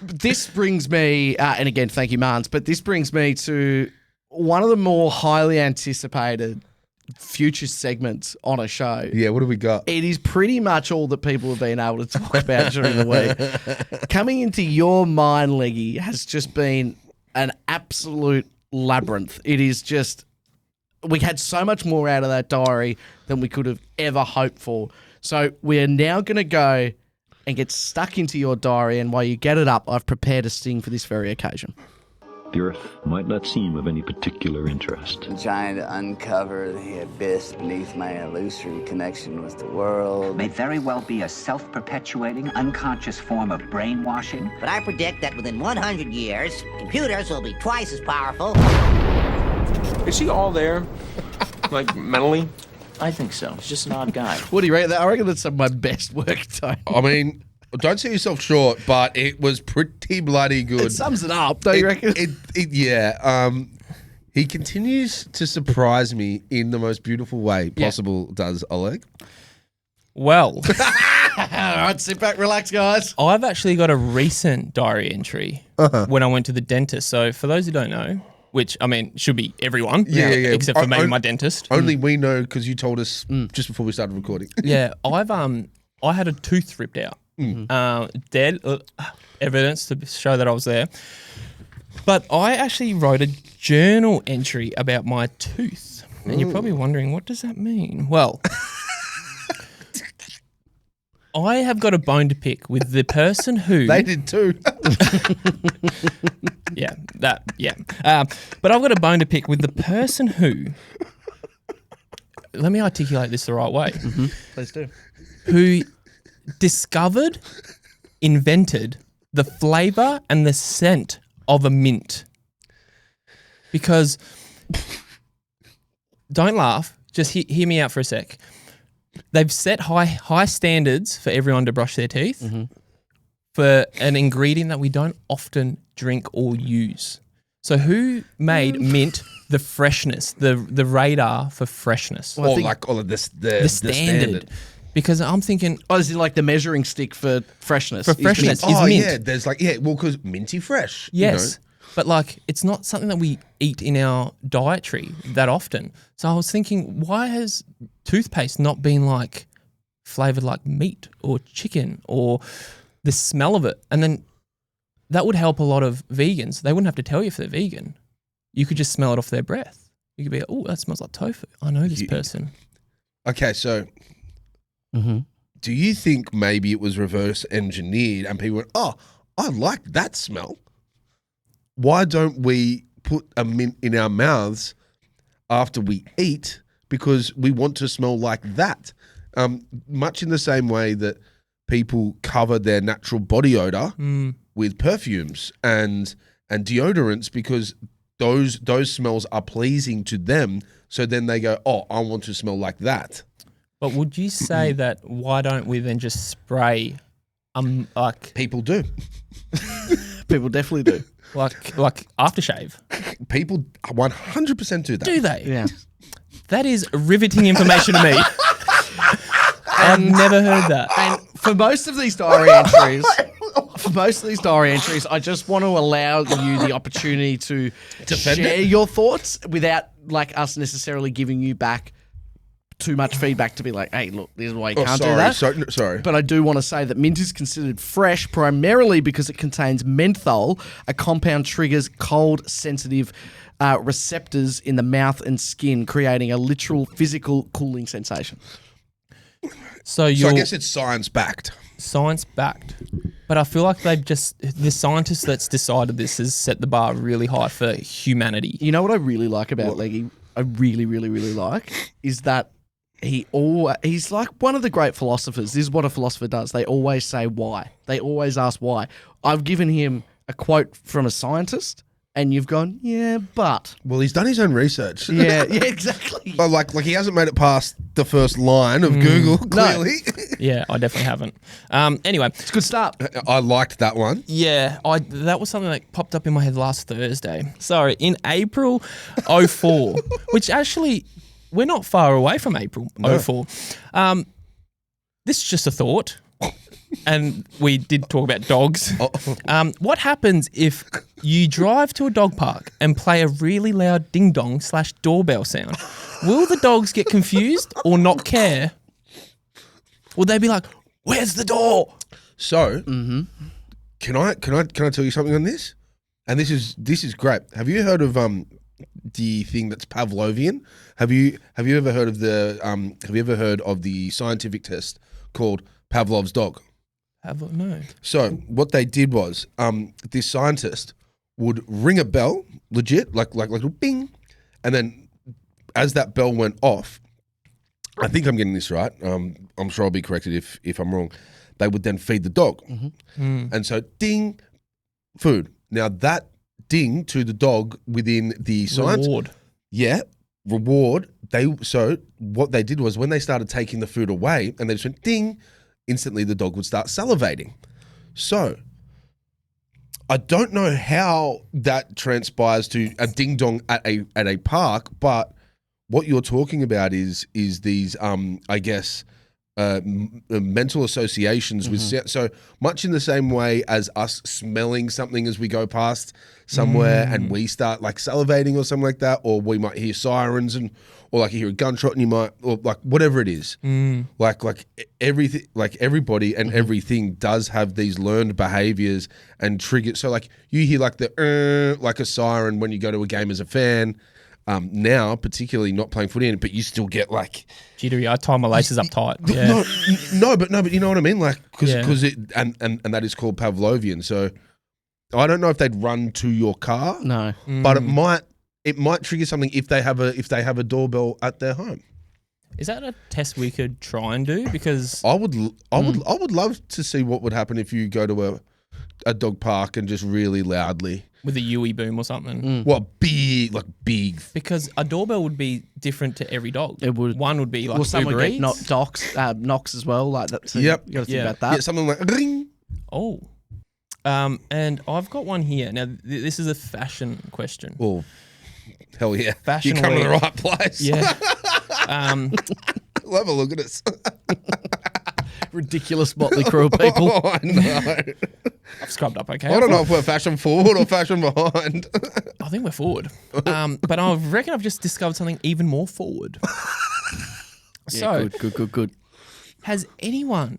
This brings me, and again, thank you, Mans, but this brings me to one of the more highly anticipated future segments on a show. Yeah, what have we got? It is pretty much all that people have been able to talk about during the week. Coming into your mind, Leggy, has just been an absolute labyrinth. It is just, we had so much more out of that diary than we could have ever hoped for. So we are now going to go and get stuck into your diary, and while you get it up, I've prepared a sting for this very occasion. The Earth might not seem of any particular interest. I'm trying to uncover the abyss beneath my illusory connection with the world. May very well be a self-perpetuating, unconscious form of brainwashing. But I predict that within 100 years, computers will be twice as powerful. Is he all there? Like, mentally? I think so. He's just an odd guy. What do you reckon? I reckon that's some of my best work time. I mean, don't see yourself short, but it was pretty bloody good. It sums it up, don't you reckon? Yeah. He continues to surprise me in the most beautiful way possible, does Oleg? Well, All right, sit back, relax, guys. I've actually got a recent diary entry when I went to the dentist. So for those who don't know, which, I mean, should be everyone, Yeah. except for maybe my dentist. Only we know because you told us just before we started recording. Yeah, I had a tooth ripped out. Dead evidence to show that I was there. But I actually wrote a journal entry about my tooth. And you're probably wondering, what does that mean? Well, I have got a bone to pick with the person who... They did too. But I've got a bone to pick with the person who... Let me articulate this the right way. Please do. Who discovered, invented the flavor and the scent of a mint. Because, don't laugh, just hear me out for a sec. They've set high standards for everyone to brush their teeth for an ingredient that we don't often drink or use. So who made mint the freshness, the radar for freshness? Well, like all of this, the standard. Because I'm thinking, is it like the measuring stick for freshness? For freshness mint. is mint. Yeah, there's because minty fresh. Yes. But it's not something that we eat in our dietary that often. So I was thinking, why has toothpaste not been flavored like meat or chicken or the smell of it? And then that would help a lot of vegans. They wouldn't have to tell you if they're vegan. You could just smell it off their breath. You could be like, oh, that smells like tofu. I know this person. Okay, so do you think maybe it was reverse engineered and people went, oh, I like that smell. Why don't we put a mint in our mouths after we eat because we want to smell like that? Much in the same way that people cover their natural body odor with perfumes and deodorants because those smells are pleasing to them. So then they go, oh, I want to smell like that. But would you say that why don't we then just spray people do. People definitely do. Like aftershave. People 100% do that. Do they? Yeah. That is riveting information to me. I've never heard that. And for most of these diary entries, I just want to allow you the opportunity to share your thoughts without us necessarily giving you back too much feedback to be like, hey, look, this is why you can't do that. Sorry. But I do want to say that mint is considered fresh primarily because it contains menthol, a compound triggers cold sensitive receptors in the mouth and skin, creating a literal physical cooling sensation. So I guess it's science-backed. Science-backed. But I feel like the scientist that's decided this has set the bar really high for humanity. You know what I really like about Leggy? I really, really, really like is that he's like one of the great philosophers. This is what a philosopher does. They always say why. They always ask why. I've given him a quote from a scientist, and you've gone, yeah, but. Well, he's done his own research. Yeah, exactly. But like he hasn't made it past the first line of Google, clearly. No. Yeah, I definitely haven't. Anyway. It's a good start. I liked that one. Yeah, that was something that popped up in my head last Thursday. Sorry, in April 04, which actually, we're not far away from April 04. This is just a thought. And we did talk about dogs. What happens if you drive to a dog park and play a really loud ding-dong / doorbell sound? Will the dogs get confused or not care? Will they be like, where's the door? So, can I tell you something on this? And this is great. Have you heard of the thing that's Pavlovian? Have you ever heard of the scientific test called Pavlov's dog? No. So what they did was, this scientist would ring a bell, legit, like a bing, and then as that bell went off, I think I'm getting this right. I'm sure I'll be corrected if I'm wrong. They would then feed the dog, and so ding, food. Now that ding to the dog within the science reward. So what they did was when they started taking the food away, and they just went ding. Instantly the dog would start salivating. So I don't know how that transpires to a ding dong at a park, but what you're talking about is these I guess mental associations with so much in the same way as us smelling something as we go past somewhere and we start like salivating or something like that, or we might hear sirens or like you hear a gunshot and you might, or like whatever it is, like everything, like everybody and everything does have these learned behaviors and triggers. So like you hear like the like a siren when you go to a game as a fan. Now, particularly not playing footy, but you still get like jittery. I tie my laces up tight. Yeah. No, but you know what I mean, like because it and that is called Pavlovian. So I don't know if they'd run to your car, no, but it might trigger something if they have a doorbell at their home. Is that a test we could try and do? Because I would love to see what would happen if you go to a dog park and just really loudly with a Yui boom or something. What big? Because a doorbell would be different to every dog. It would. One would be like Well, some Uber would Eats. get knocks as well. Like that. So Yep. You got to think Yeah. about that. Yeah, something like ring. Oh. And I've got one here. Now, this is a fashion question. Oh, hell yeah. Fashion You come to the week. right place. Yeah. Love a look at us. Ridiculous motley crew of people. Oh, I know. I've scrubbed up okay. I don't know if we're fashion forward or fashion behind. I think we're forward. But I reckon I've just discovered something even more forward. Yeah, good. Has anyone,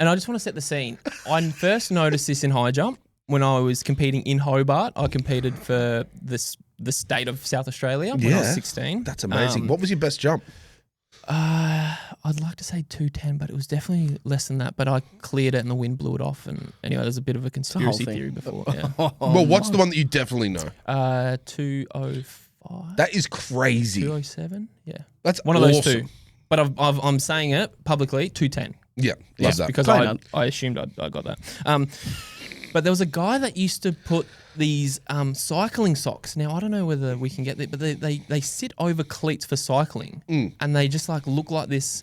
and I just want to set the scene, I first noticed this in high jump when I was competing in Hobart. I competed for the state of South Australia when I was 16. That's amazing. What was your best jump? I'd like to say 210, but it was definitely less than that. But I cleared it and the wind blew it off. And anyway, there's a bit of a conspiracy theory before. Yeah. Well, what's the one that you definitely know? 205. That is crazy. 207. Yeah, That's one of awesome. those two. But I'm saying it publicly. 210. Yeah, love Yes, that. because I assumed I got that. But there was a guy that used to put these cycling socks. Now, I don't know whether we can get that, but they sit over cleats for cycling. And they just like look like this.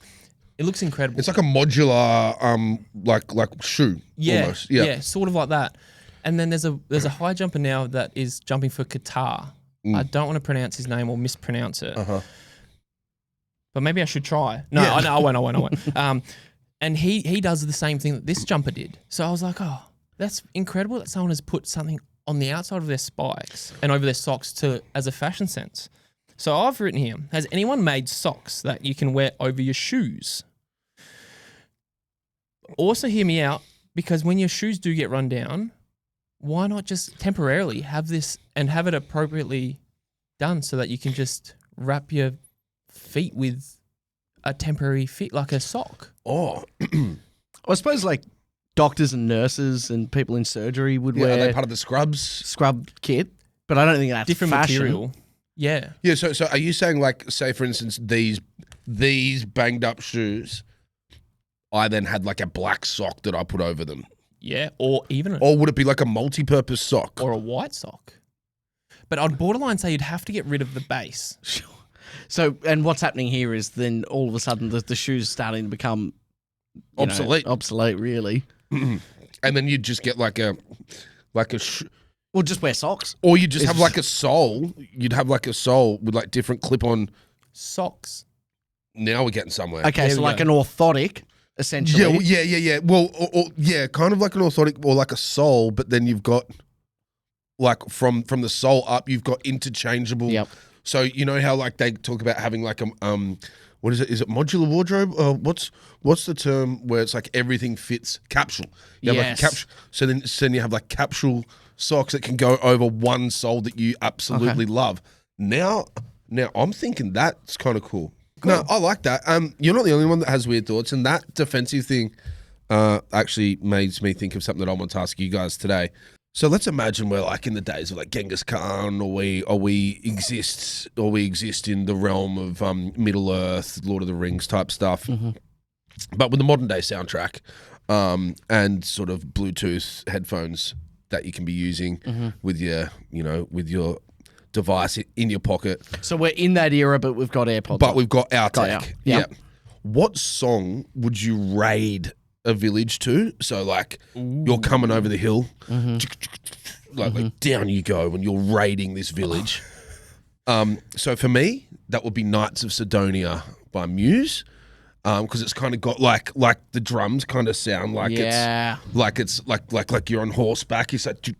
It looks incredible. It's like a modular like shoe almost. Yeah, sort of like that. And then there's a high jumper now that is jumping for Qatar. I don't want to pronounce his name or mispronounce it. But maybe I should try. No, Yeah. I won't. And he does the same thing that this jumper did. So I was like, oh, that's incredible that someone has put something on the outside of their spikes and over their socks as a fashion sense. So I've written here, has anyone made socks that you can wear over your shoes? Also hear me out, because when your shoes do get run down, why not just temporarily have this and have it appropriately done so that you can just wrap your feet with a temporary fit, like a sock? Oh, I suppose like doctors and nurses and people in surgery would yeah. Are wear they part of the scrubs? scrub kit, but I don't think that's Different fashion. material. Yeah. Yeah. So are you saying like, say for instance, these banged up shoes, I then had like a black sock that I put over them? Yeah. Or even Or would it be like a multi-purpose sock? or a white sock. But I'd borderline say you'd have to get rid of the base. So, and what's happening here is then all of a sudden the shoes starting to become Obsolete. Obsolete, really. And then you'd just get like a Well, just wear socks. or you just have like a sole. You'd have like a sole with like different clip-on. Socks. Now we're getting somewhere. Okay, There so we like go. an orthotic, essentially. Yeah. Well, yeah, kind of like an orthotic or like a sole, but then you've got like from the sole up, you've got interchangeable. Yep. So you know how like they talk about having like a what is it? Is it modular wardrobe? What's the term where it's like everything fits? Capsule. You have like a Yes. capsule. So then you have like capsule socks that can go over one sole that you absolutely love. Now I'm thinking that's kind of cool. No, I like that. You're not the only one that has weird thoughts, and that defensive thing actually makes me think of something that I want to ask you guys today. So let's imagine we're like in the days of like Genghis Khan, or we exist in the realm of Middle Earth, Lord of the Rings type stuff, but with the modern day soundtrack and sort of Bluetooth headphones that you can be using with your device in your pocket. So we're in that era, but we've got AirPods. But we've got our Got tech. our- Yeah. yep. What song would you raid a village to? So like you're coming over the hill, like down you go when you're raiding this village. So for me, that would be Knights of Sidonia by Muse. Because it's kind of got like the drums kind of sound like it's like you're on horseback. It's like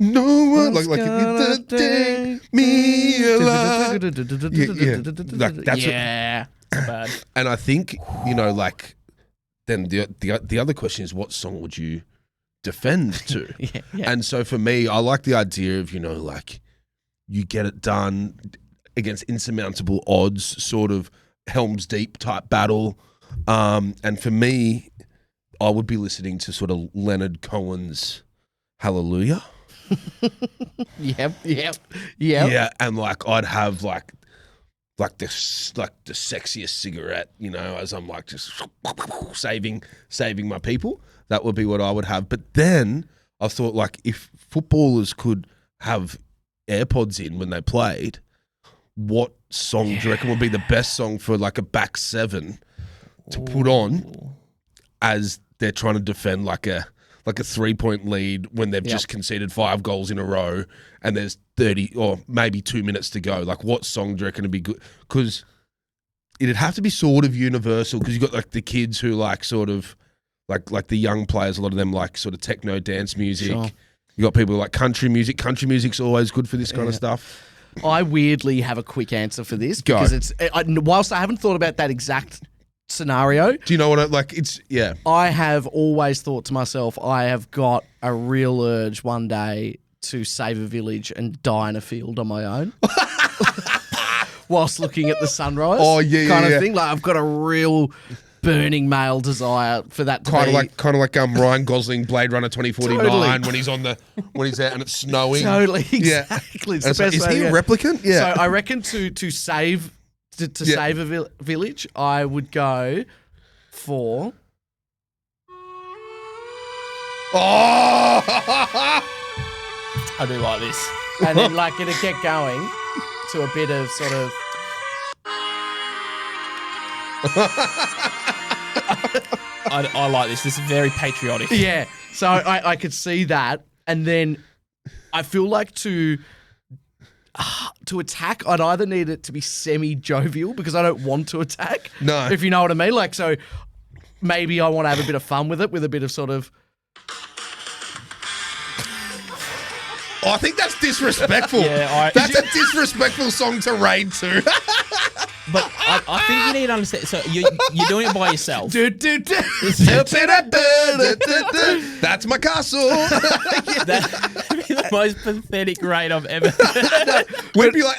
no one like if you take me alive. Like that's Bad. and I think like then the other question is, what song would you defend to? And so for me, I like the idea of like you get it done against insurmountable odds, sort of Helm's Deep type battle. And for me, I would be listening to sort of Leonard Cohen's Hallelujah. Yep. Yeah, and like I'd have like like the sexiest cigarette, as I'm like just saving my people. That would be what I would have. But then I thought, like, if footballers could have AirPods in when they played, what song do you reckon would be the best song for like a back seven to put on as they're trying to defend like a 3-point lead when they've just conceded 5 goals in a row and there's 30 or maybe 2 minutes to go? Like, what song do you reckon would be good? Because it'd have to be sort of universal, because you've got like the kids who like sort of like the young players, a lot of them like sort of techno dance music. Sure. You got people who like country music. Country music's always good for this kind of stuff. I weirdly have a quick answer for this because whilst I haven't thought about that exact scenario. Do you know what I have always thought to myself, I have got a real urge one day to save a village and die in a field on my own. Whilst looking at the sunrise. Oh, yeah, kind of thing. Like, I've got a real burning male desire for that to kind of like Ryan Gosling, Blade Runner 2049, when he's out and it's snowing. Totally, exactly. Yeah. Is he a replicant? Yeah. So I reckon to save save a village, I would go for. Oh, I do like this. And then like it'd get going to a bit of sort of. I like this. This is very patriotic. Yeah. So I could see that. And then I feel like to attack, I'd either need it to be semi-jovial because I don't want to attack. No. If you know what I mean. Like, so maybe I want to have a bit of fun with it, with a bit of sort of. Oh, I think that's disrespectful. That's a disrespectful song to raid to. But I think you need to understand. So you're doing it by yourself. That's my castle. That'd be the most pathetic raid I've ever. We'd be like.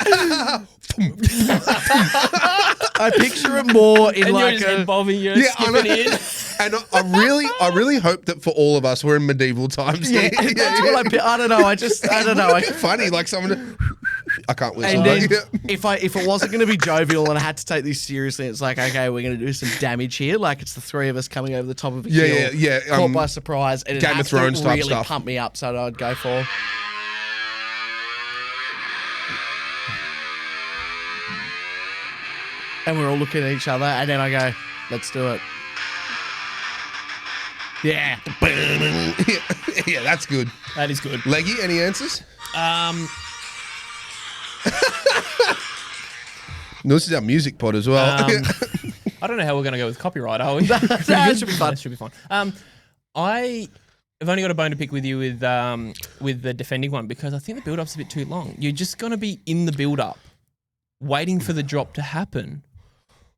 I picture it more in and like you're just bobbing, you're skipping in. And I really hope that for all of us, we're in medieval times. Yeah, that's what I don't know. I don't know. It's funny, like someone. I can't whistle. And then if it wasn't going to be jovial and I had to take this seriously, it's like, okay, we're going to do some damage here. Like it's the three of us coming over the top of a hill, caught by surprise, and Game of Thrones to type really stuff. pump me up. So I'd go for. And we're all looking at each other, and then I go, let's do it. Yeah. Yeah, that's good. That is good. Leggy, any answers? No, this is our music pod as well. I don't know how we're going to go with copyright, are we? That should be fun. That should be fun. I have only got a bone to pick with you with the defending one because I think the build-up's a bit too long. You're just going to be in the build-up, waiting for the drop to happen.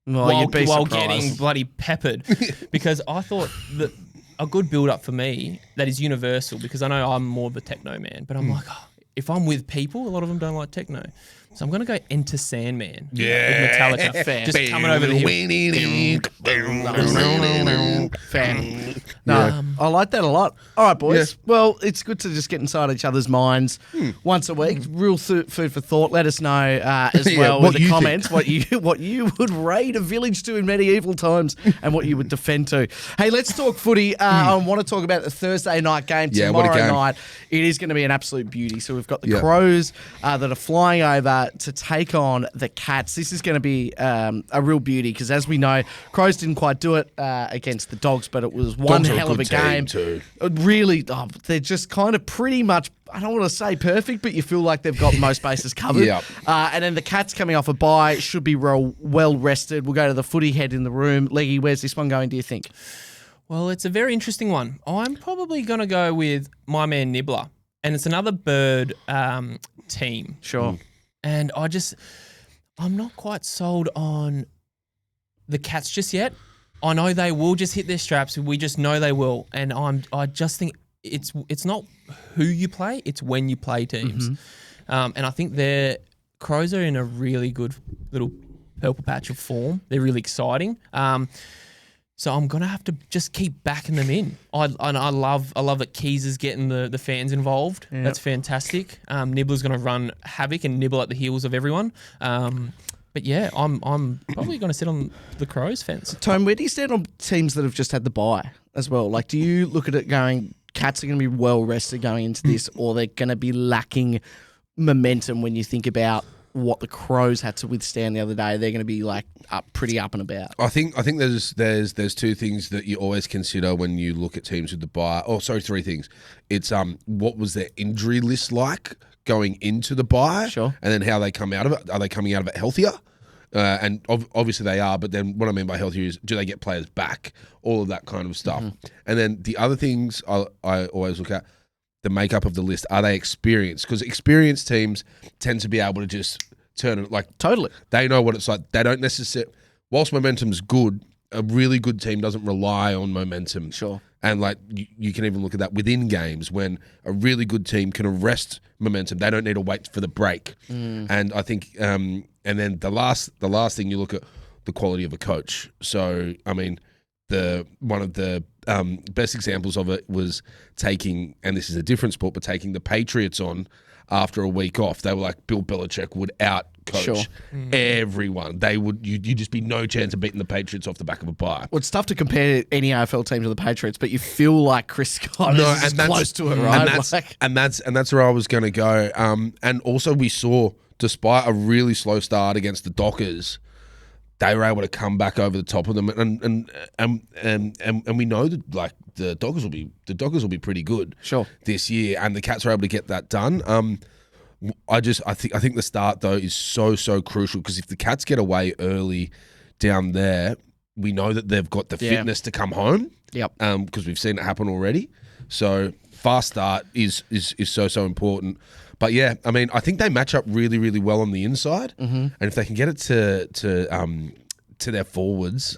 Well, while getting bloody peppered. Because I thought that a good build-up for me that is universal, because I know I'm more the techno man, but I'm like, if I'm with people, a lot of them don't like techno. So I'm going to go Enter Sandman. Yeah. With Metallica. Fair. Just coming over the hill. Fair. No, I like that a lot. All right, boys. Yeah. Well, it's good to just get inside each other's minds once a week. Real food for thought. Let us know as well in the comments what you would raid a village to in medieval times and what you would defend to. Hey, let's talk footy. I want to talk about the Thursday night game tomorrow night. It is going to be an absolute beauty. So we've got the Crows that are flying over to take on the Cats. This is going to be a real beauty because, as we know, Crows didn't quite do it against the Dogs, but it was one hell of a game. Too. Really, they're just kind of pretty much, I don't want to say perfect, but you feel like they've got most bases covered. And then the Cats coming off a bye should be well rested. We'll go to the footy head in the room. Leggy, where's this one going, do you think? Well, it's a very interesting one. I'm probably going to go with my man Nibbler. And it's another bird team. Sure. And I'm not quite sold on the Cats just yet. I know they will just hit their straps. We just know they will. And I just think it's not who you play, it's when you play teams. And I think their Crows are in a really good little purple patch of form. They're really exciting. So I'm gonna have to just keep backing them in. I love that Keys is getting the fans involved. Yep. That's fantastic. Nibbler's gonna run havoc and nibble at the heels of everyone. But yeah, I'm probably going to sit on the Crows fence. Tone, where do you stand on teams that have just had the bye as well? Like, do you look at it going, Cats are going to be well rested going into this, or they're going to be lacking momentum when you think about what the Crows had to withstand the other day? They're going to be like pretty up and about. I think there's two things that you always consider when you look at teams with the bye. Oh, sorry, three things. It's what was their injury list like going into the bye, sure, and then how they come out of it. Are they coming out of it healthier? And obviously they are, but then what I mean by healthier is, do they get players back? All of that kind of stuff. And then the other things I always look at, the makeup of the list. Are they experienced? Because experienced teams tend to be able to just turn it, like, totally. They know what it's like. They don't necessarily, whilst momentum's good, a really good team doesn't rely on momentum. Sure. And like you can even look at that within games when a really good team can arrest momentum. They don't need to wait for the break. And I think, and then the last thing, you look at the quality of a coach. So I mean, one of the best examples of it was taking, and this is a different sport, but taking the Patriots on after a week off. They were like, Bill Belichick would out coach everyone. They would, you'd just be no chance of beating the Patriots off the back of a bye. Well, it's tough to compare any AFL team to the Patriots, but you feel like Chris Scott is close to it, right? And that's where I was going to go. And also we saw, despite a really slow start against the Dockers, they were able to come back over the top of them, and we know that like the Dockers will be pretty good, sure, this year, and the Cats are able to get that done. I think the start though is so crucial, because if the Cats get away early down there, we know that they've got the fitness to come home. Yep. Because we've seen it happen already. So fast start is so important. But yeah, I mean, I think they match up really, really well on the inside, and if they can get it to their forwards,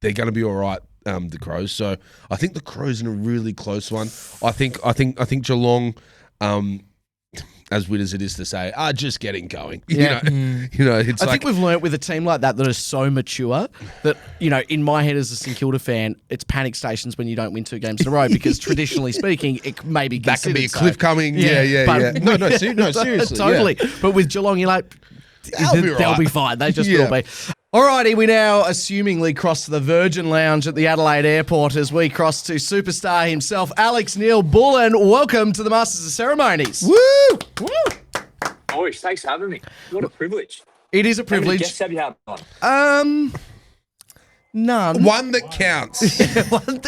they're going to be all right. The Crows. So I think the Crows in a really close one. I think Geelong, as weird as it is to say, are just getting going. Yeah. It's I think we've learnt with a team like that is so mature that, in my head as a St Kilda fan, it's panic stations when you don't win 2 games in a row, because traditionally speaking, it may be that can be a so. cliff coming. Yeah. No, seriously. Totally. Yeah. But with Geelong, you're like, they'll be fine. They just will be. Alrighty, we now assumingly cross to the Virgin Lounge at the Adelaide Airport as we cross to superstar himself, Alex Neal-Bullen. Welcome to the Masters of Ceremonies. Woo! Boys, thanks for having me. What a privilege. It is a How many privilege. guests have you had on? None. One that counts.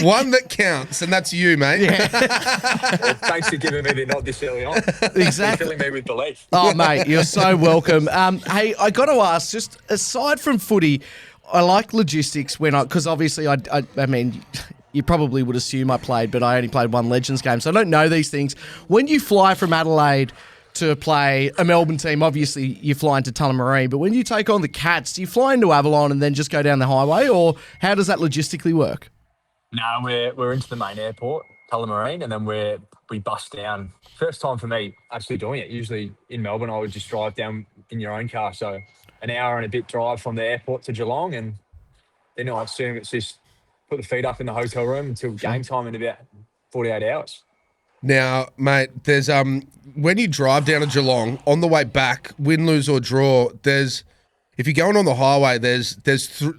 One that counts, and that's you, mate. Well, thanks for giving me the nod this early on. Exactly. Filling me with belief. Oh, mate, you're so welcome. Hey, I got to ask, just aside from footy, I like logistics because obviously I mean, you probably would assume I played, but I only played one Legends game, so I don't know these things. When you fly from Adelaide to play a Melbourne team, obviously you fly into Tullamarine, but when you take on the Cats, do you fly into Avalon and then just go down the highway, or how does that logistically work? No, we're into the main airport, Tullamarine, and then we bus down. First time for me actually doing it. Usually in Melbourne, I would just drive down in your own car, so an hour and a bit drive from the airport to Geelong, and then I assume it's just put the feet up in the hotel room until game time in about 48 hours. Now, mate, there's when you drive down to Geelong, on the way back, win, lose or draw, if you're going on the highway, there's 3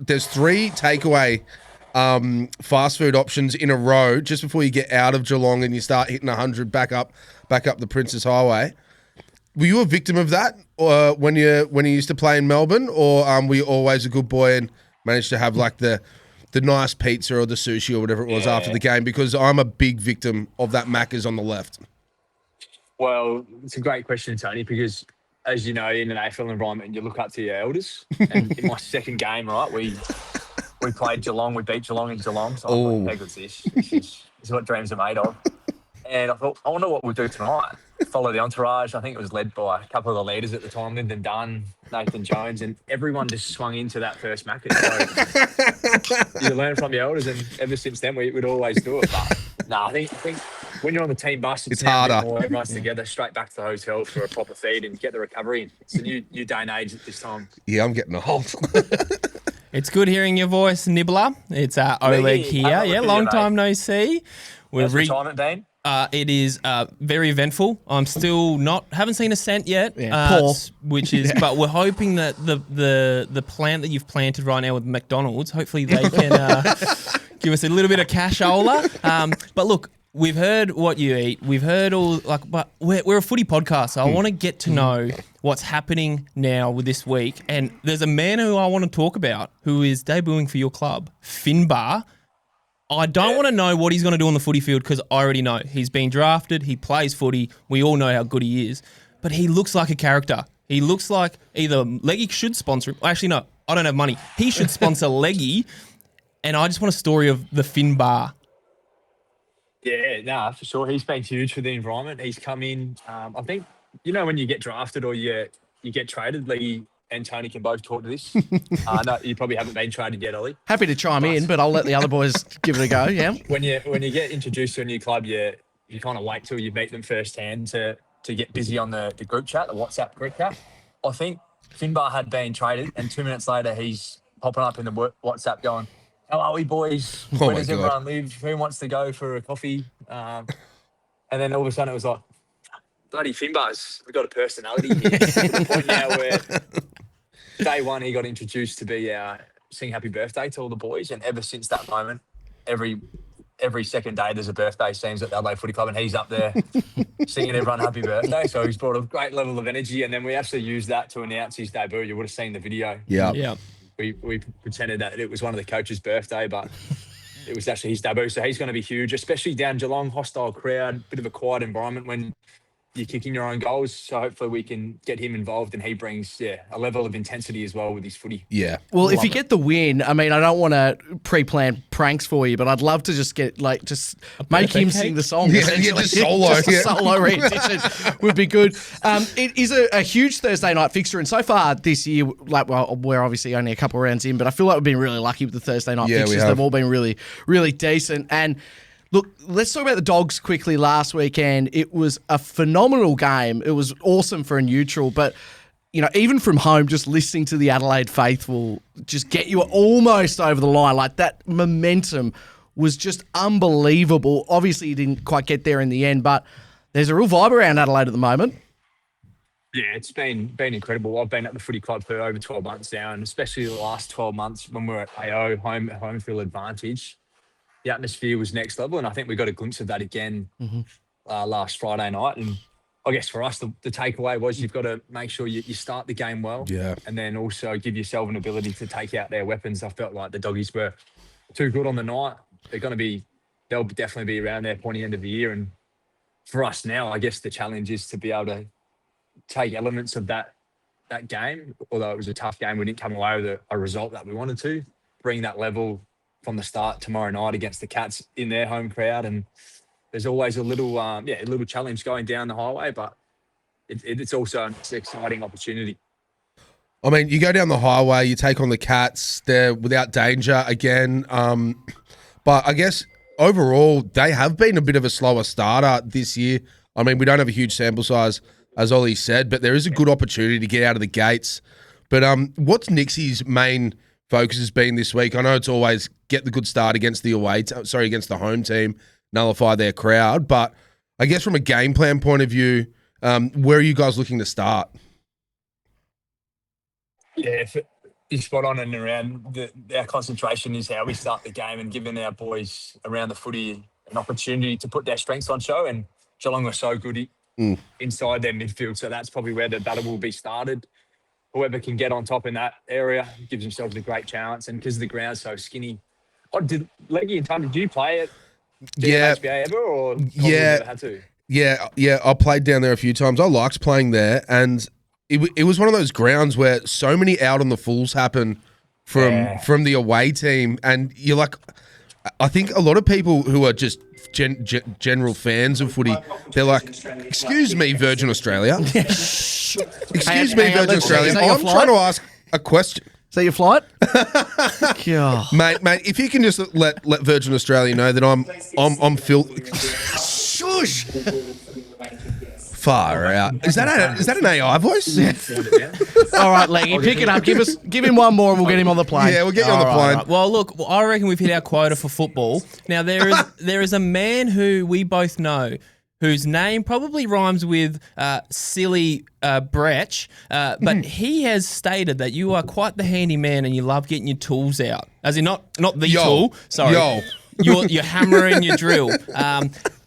takeaway fast food options in a row just before you get out of Geelong and you start hitting 100 back up the Princess Highway. Were you a victim of that when you used to play in Melbourne, or were you always a good boy and managed to have like the nice pizza or the sushi or whatever it was after the game? Because I'm a big victim of that Macca's on the left. Well, it's a great question, Tony, because as you know, in an AFL environment, you look up to your elders. And in my second game, right, we played Geelong. We beat Geelong in Geelong. So I thought, how good's this? This is what dreams are made of. And I thought, I wonder what we'll do tonight. Follow the entourage. I think it was led by a couple of the leaders at the time, Lyndon Dunn, Nathan Jones, and everyone just swung into that first Macca's. So you learn from your elders, and ever since then, we would always do it. But no, I think when you're on the team bus, it's harder. A bit more, everyone's together, straight back to the hotel for a proper feed and get the recovery. It's a new day and age at this time. Yeah, I'm getting old. It's good hearing your voice, Nibbler. It's Oleg here. Yeah, long time no see. How's retirement been? It is very eventful. I'm still haven't seen a cent yet. Poor. Which is, but we're hoping that the plant that you've planted right now with McDonald's, hopefully they can give us a little bit of cashola. But look, we've heard what you eat. We've heard all but we're a footy podcast, so I want to get to know what's happening now with this week. And there's a man who I want to talk about who is debuting for your club, Finnbar. I don't want to know what he's going to do on the footy field because I already know. He's been drafted. He plays footy. We all know how good he is. But he looks like a character. He looks like either Leggy should sponsor him. Actually, no, I don't have money. He should sponsor Leggy. And I just want a story of the Finnbar. Yeah, for sure. He's been huge for the environment. He's come in. I think, when you get drafted or you get traded, Leggy and Tony can both talk to this. No, you probably haven't been traded yet, Ollie. Happy to chime in, but I'll let the other boys give it a go, yeah? When you get introduced to a new club, you kind of wait till you meet them firsthand to get busy on the group chat, the WhatsApp group chat. I think Finnbar had been traded, and 2 minutes later, he's popping up in the WhatsApp going, "How are we, boys? Where does everyone live? Who wants to go for a coffee?" And then all of a sudden, it was like, bloody Finnbar's, we've got a personality here. To the point now where day one, he got introduced to be sing happy birthday to all the boys. And ever since that moment, every second day there's a birthday scenes at the Adelaide Footy Club and he's up there singing everyone happy birthday. So he's brought a great level of energy. And then we actually used that to announce his debut. You would have seen the video. Yeah. We pretended that it was one of the coach's birthday, but it was actually his debut. So he's going to be huge, especially down Geelong, hostile crowd, bit of a quiet environment when you're kicking your own goals. So hopefully we can get him involved and he brings, a level of intensity as well with his footy. Yeah. Well, if you get the win, I mean, I don't want to pre-plan pranks for you, but I'd love to just get, make him sing the song. Yeah, just solo. Just a solo rendition would be good. It is a huge Thursday night fixture, and so far this year, we're obviously only a couple of rounds in, but I feel like we've been really lucky with the Thursday night fixtures. They've all been really, really decent. And look, let's talk about the Dogs quickly last weekend. It was a phenomenal game. It was awesome for a neutral, but even from home, just listening to the Adelaide faithful just get you almost over the line. Like, that momentum was just unbelievable. Obviously, you didn't quite get there in the end, but there's a real vibe around Adelaide at the moment. Yeah, it's been incredible. I've been at the footy club for over 12 months now, and especially the last 12 months when we were at AO, home field advantage. The atmosphere was next level, and I think we got a glimpse of that again last Friday night. And I guess for us, the takeaway was you've got to make sure you start the game well, and then also give yourself an ability to take out their weapons. I felt like the Doggies were too good on the night. They'll definitely be around their pointy end of the year. And for us now, I guess the challenge is to be able to take elements of that game, although it was a tough game, we didn't come away with a result that we wanted to, bring that level from the start tomorrow night against the Cats in their home crowd. And there's always a little challenge going down the highway, but it's also an exciting opportunity. I mean, you go down the highway, you take on the Cats, they're without danger again. But I guess overall, they have been a bit of a slower starter this year. I mean, we don't have a huge sample size, as Ollie said, but there is a good opportunity to get out of the gates. But what's Nixie's main focus has been this week? I know it's always get the good start against the against the home team, nullify their crowd. But I guess from a game plan point of view, where are you guys looking to start? Yeah, you're spot on and around. Our concentration is how we start the game and giving our boys around the footy an opportunity to put their strengths on show. And Geelong are so good inside their midfield, so that's probably where the battle will be started. Whoever can get on top in that area gives themselves a great chance. And because the ground's so skinny, did Leggy and Tony, did you play at HBA ever, or never had to? Yeah. I played down there a few times. I liked playing there, and it was one of those grounds where so many out on the fulls happen from the away team, and you're like, I think a lot of people who are just general fans of footy, they're like, excuse me, Virgin Australia. Excuse me, Virgin Australia. I'm trying to ask a question. Is that your flight? Mate, if you can just let Virgin Australia know that I'm Phil. Shush. Far out. Is that an AI voice? All right, Leggy, pick it up. Give him one more and we'll get him on the plane. Yeah, we'll get you on the plane. Right. Well, look, I reckon we've hit our quota for football. Now, there is a man who we both know whose name probably rhymes with silly Bretch, but he has stated that you are quite the handyman and you love getting your tools out. As in, not the tool, sorry. Your hammer and your drill.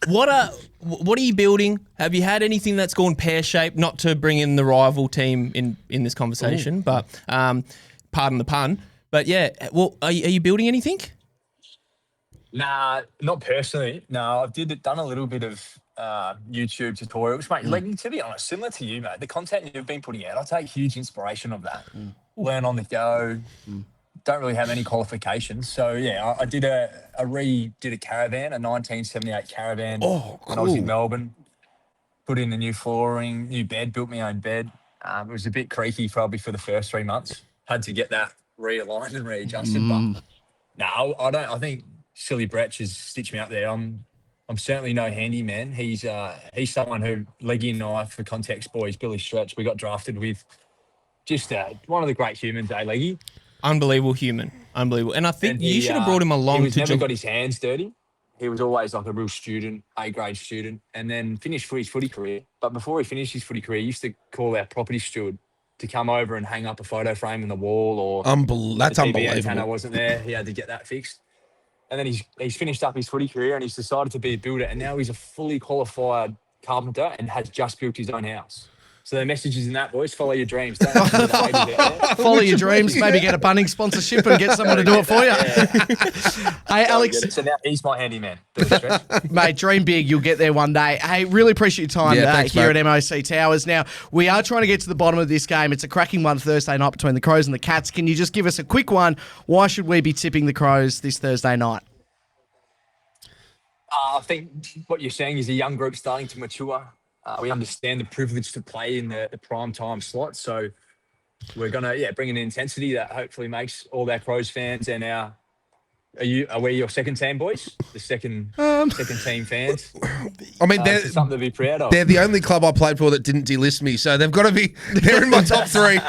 What are you building? Have you had anything that's gone pear-shaped? Not to bring in the rival team in this conversation, but pardon the pun. But yeah, well, are you building anything? Nah, not personally. No, I've done a little bit of YouTube tutorials, mate. Like, to be honest, similar to you, mate, the content you've been putting out, I take huge inspiration of that. Learn on the go. Don't really have any qualifications. So, yeah, I did redid a caravan, a 1978 caravan when I was in Melbourne. Put in the new flooring, new bed, built my own bed. It was a bit creaky probably for the first 3 months. Had to get that realigned and readjusted. But no, I don't. I think silly Bretch has stitched me up there. I'm certainly no handyman. He's someone who, Leggy and I, for context, boys, Billy Stretch, we got drafted with. Just one of the great humans, Leggy? Unbelievable human. Unbelievable. And I think you should have brought him along. He never got his hands dirty. He was always like a real student, A-grade student, and then finished his footy career. But before he finished his footy career, he used to call our property steward to come over and hang up a photo frame in the wall, or that's the TV unbelievable. antenna wasn't there. He had to get that fixed. And then he's finished up his footy career and he's decided to be a builder, and now he's a fully qualified carpenter and has just built his own house. So the message is in that, boys. Follow your dreams. Don't listen to the haters out there. Follow your dreams. Maybe get a Bunnings sponsorship and get someone to do it for you. Hey, Alex. So now he's my handyman. Mate, dream big. You'll get there one day. Hey, really appreciate your time thanks, here mate. at MOC Towers. Now, we are trying to get to the bottom of this game. It's a cracking one Thursday night between the Crows and the Cats. Can you just give us a quick one? Why should we be tipping the Crows this Thursday night? I think what you're saying is a young group starting to mature. We understand the privilege to play in the prime time slot. So we're going to bring an intensity that hopefully makes all our Crows fans and are we your second team, boys? The second team fans? I mean, they're something to be proud of. They're the only club I played for that didn't delist me, so they've got to be. They're in my top three.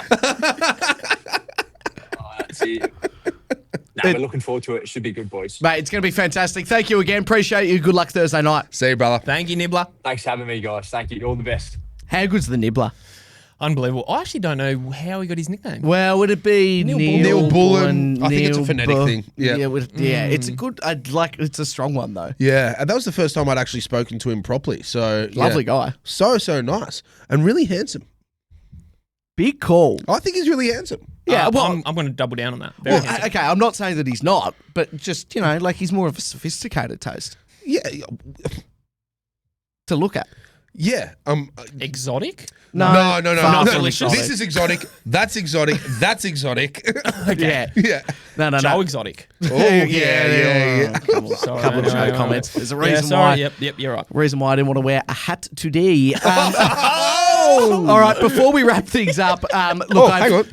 That's it. No, we're looking forward to it. It should be good, boys. Mate, it's going to be fantastic. Thank you again. Appreciate you. Good luck Thursday night. See you, brother. Thank you, Nibbler. Thanks for having me, guys. Thank you. All the best. How good's the Nibbler? Unbelievable. I actually don't know how he got his nickname. Well, would it be Neal-Bullen? I think it's a phonetic thing. Yeah. It's a good. It's a strong one though. Yeah, and that was the first time I'd actually spoken to him properly. So Lovely guy. So nice and really handsome. Big call. I think he's really handsome. Yeah, well, I'm going to double down on that. Okay, I'm not saying that he's not, but just, he's more of a sophisticated taste. Yeah. To look at. Yeah. Exotic? No. Delicious. This is exotic. That's exotic. That's exotic. Okay. Yeah. No. Joe Exotic. Oh, yeah. Couple of Joe comments. There's a reason why. Yep, you're right. Reason why I didn't want to wear a hat today. All right, before we wrap things up, look,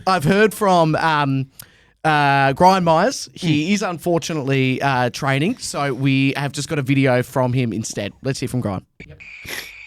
I've heard from Gryan Miers. He is unfortunately training, so we have just got a video from him instead. Let's hear from Gryan.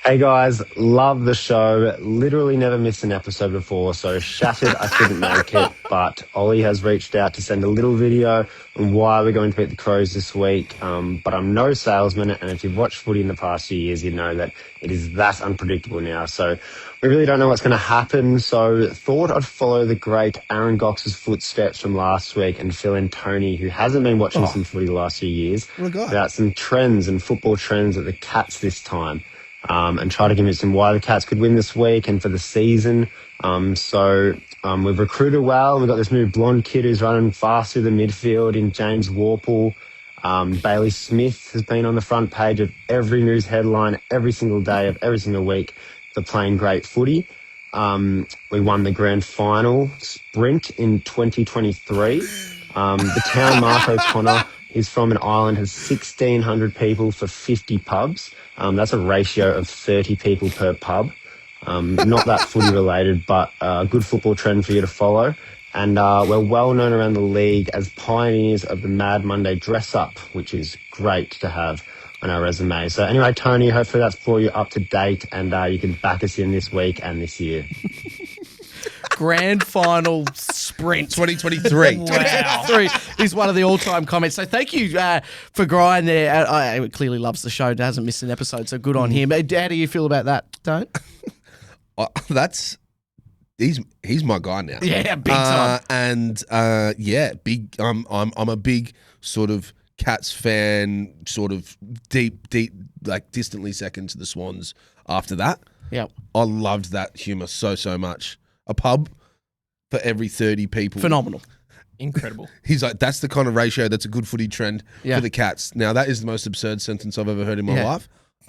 Hey guys, love the show. Literally never missed an episode before, so shattered I couldn't make it. But Ollie has reached out to send a little video on why we're going to beat the Crows this week. But I'm no salesman, and if you've watched footy in the past few years, you know that it is that unpredictable now. So we really don't know what's going to happen. So thought I'd follow the great Aaron Gox's footsteps from last week and fill in Tony, who hasn't been watching some footy the last few years, about some trends and football trends at the Cats this time. And try to convince him why the Cats could win this week and for the season. We've recruited well. We've got this new blonde kid who's running fast through the midfield in James Warple. Bailey Smith has been on the front page of every news headline every single day of every single week for playing great footy. We won the grand final sprint in 2023. The town Mark O'Connor is from an island, has 1,600 people for 50 pubs. That's a ratio of 30 people per pub. Not that footy related, but a good football trend for you to follow. And we're well known around the league as pioneers of the Mad Monday dress-up, which is great to have on our resume. So anyway, Tony, hopefully that's brought you up to date and you can back us in this week and this year. Grand final sprint 2023. Wow. Is one of the all-time comments. So thank you for Gryan there. He clearly loves the show. Hasn't missed an episode, so good on him. How do you feel about that, Don't? He's my guy now. Yeah, big time. Big. I'm a big sort of Cats fan, sort of deep, like distantly second to the Swans after that. Yeah. I loved that humour so much. A pub for every 30 people. Phenomenal. Incredible. He's like, that's the kind of ratio that's a good footy trend for the Cats. Now, that is the most absurd sentence I've ever heard in my life.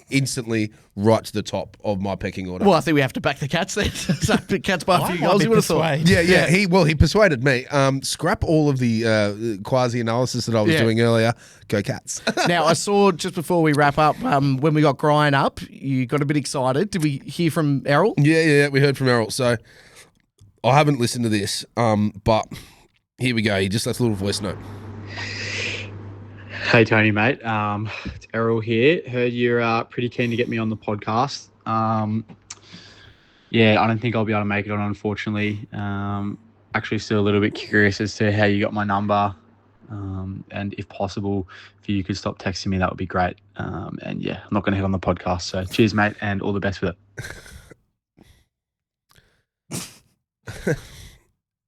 Instantly right to the top of my pecking order. Well, I think we have to back the Cats then. So the Cats by a few goals, you would have thought. Yeah. He persuaded me. Scrap all of the quasi-analysis that I was doing earlier. Go Cats. Now, I saw just before we wrap up, when we got Gryan up, you got a bit excited. Did we hear from Errol? Yeah, we heard from Errol. So I haven't listened to this, but here we go. He just left a little voice note. Hey, Tony, mate. It's Errol here. Heard you're pretty keen to get me on the podcast. I don't think I'll be able to make it on, unfortunately. Actually, still a little bit curious as to how you got my number. And if possible, if you could stop texting me, that would be great. I'm not going to hit on the podcast. So cheers, mate, and all the best with it.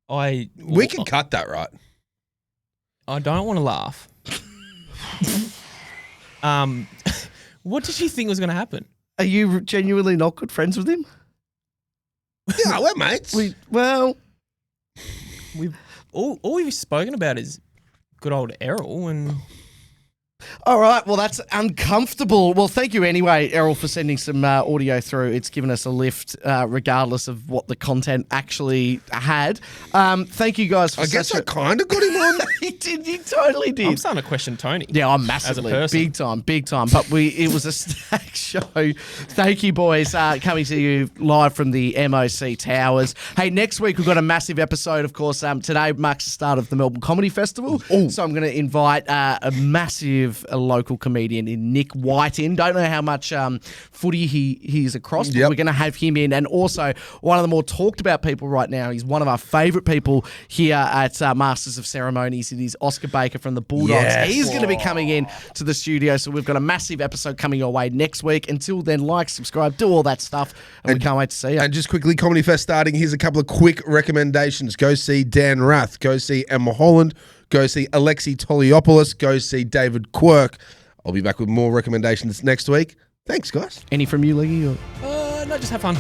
We can cut that, right? I don't want to laugh. What did you think was going to happen? Are you genuinely not good friends with him? Yeah, we're mates. All we've spoken about is good old Errol and. All right, well, that's uncomfortable. Well, thank you anyway, Errol, for sending some audio through. It's given us a lift, regardless of what the content actually had. Thank you guys for I guess I kind of got him on. He did. He totally did. I'm starting to question Tony. Yeah, I'm massively. As a person. Big time. But it was a stacked show. Thank you, boys. Coming to you live from the MOC Towers. Hey, next week we've got a massive episode, of course. Today marks the start of the Melbourne Comedy Festival. Ooh. So I'm going to invite a massive local comedian in Nick White in. Don't know how much footy he is across, but we're going to have him in. And also, one of the more talked about people right now, he's one of our favourite people here at Masters of Ceremonies. It is Oscar Baker from the Bulldogs. Yes. He's going to be coming in to the studio, so we've got a massive episode coming your way next week. Until then, like, subscribe, do all that stuff, and we can't wait to see you. And just quickly, Comedy Fest starting. Here's a couple of quick recommendations. Go see Dan Rath. Go see Emma Holland. Go see Alexi Toliopoulos. Go see David Quirk. I'll be back with more recommendations next week. Thanks, guys. Any from you, Leggy? No, just have fun.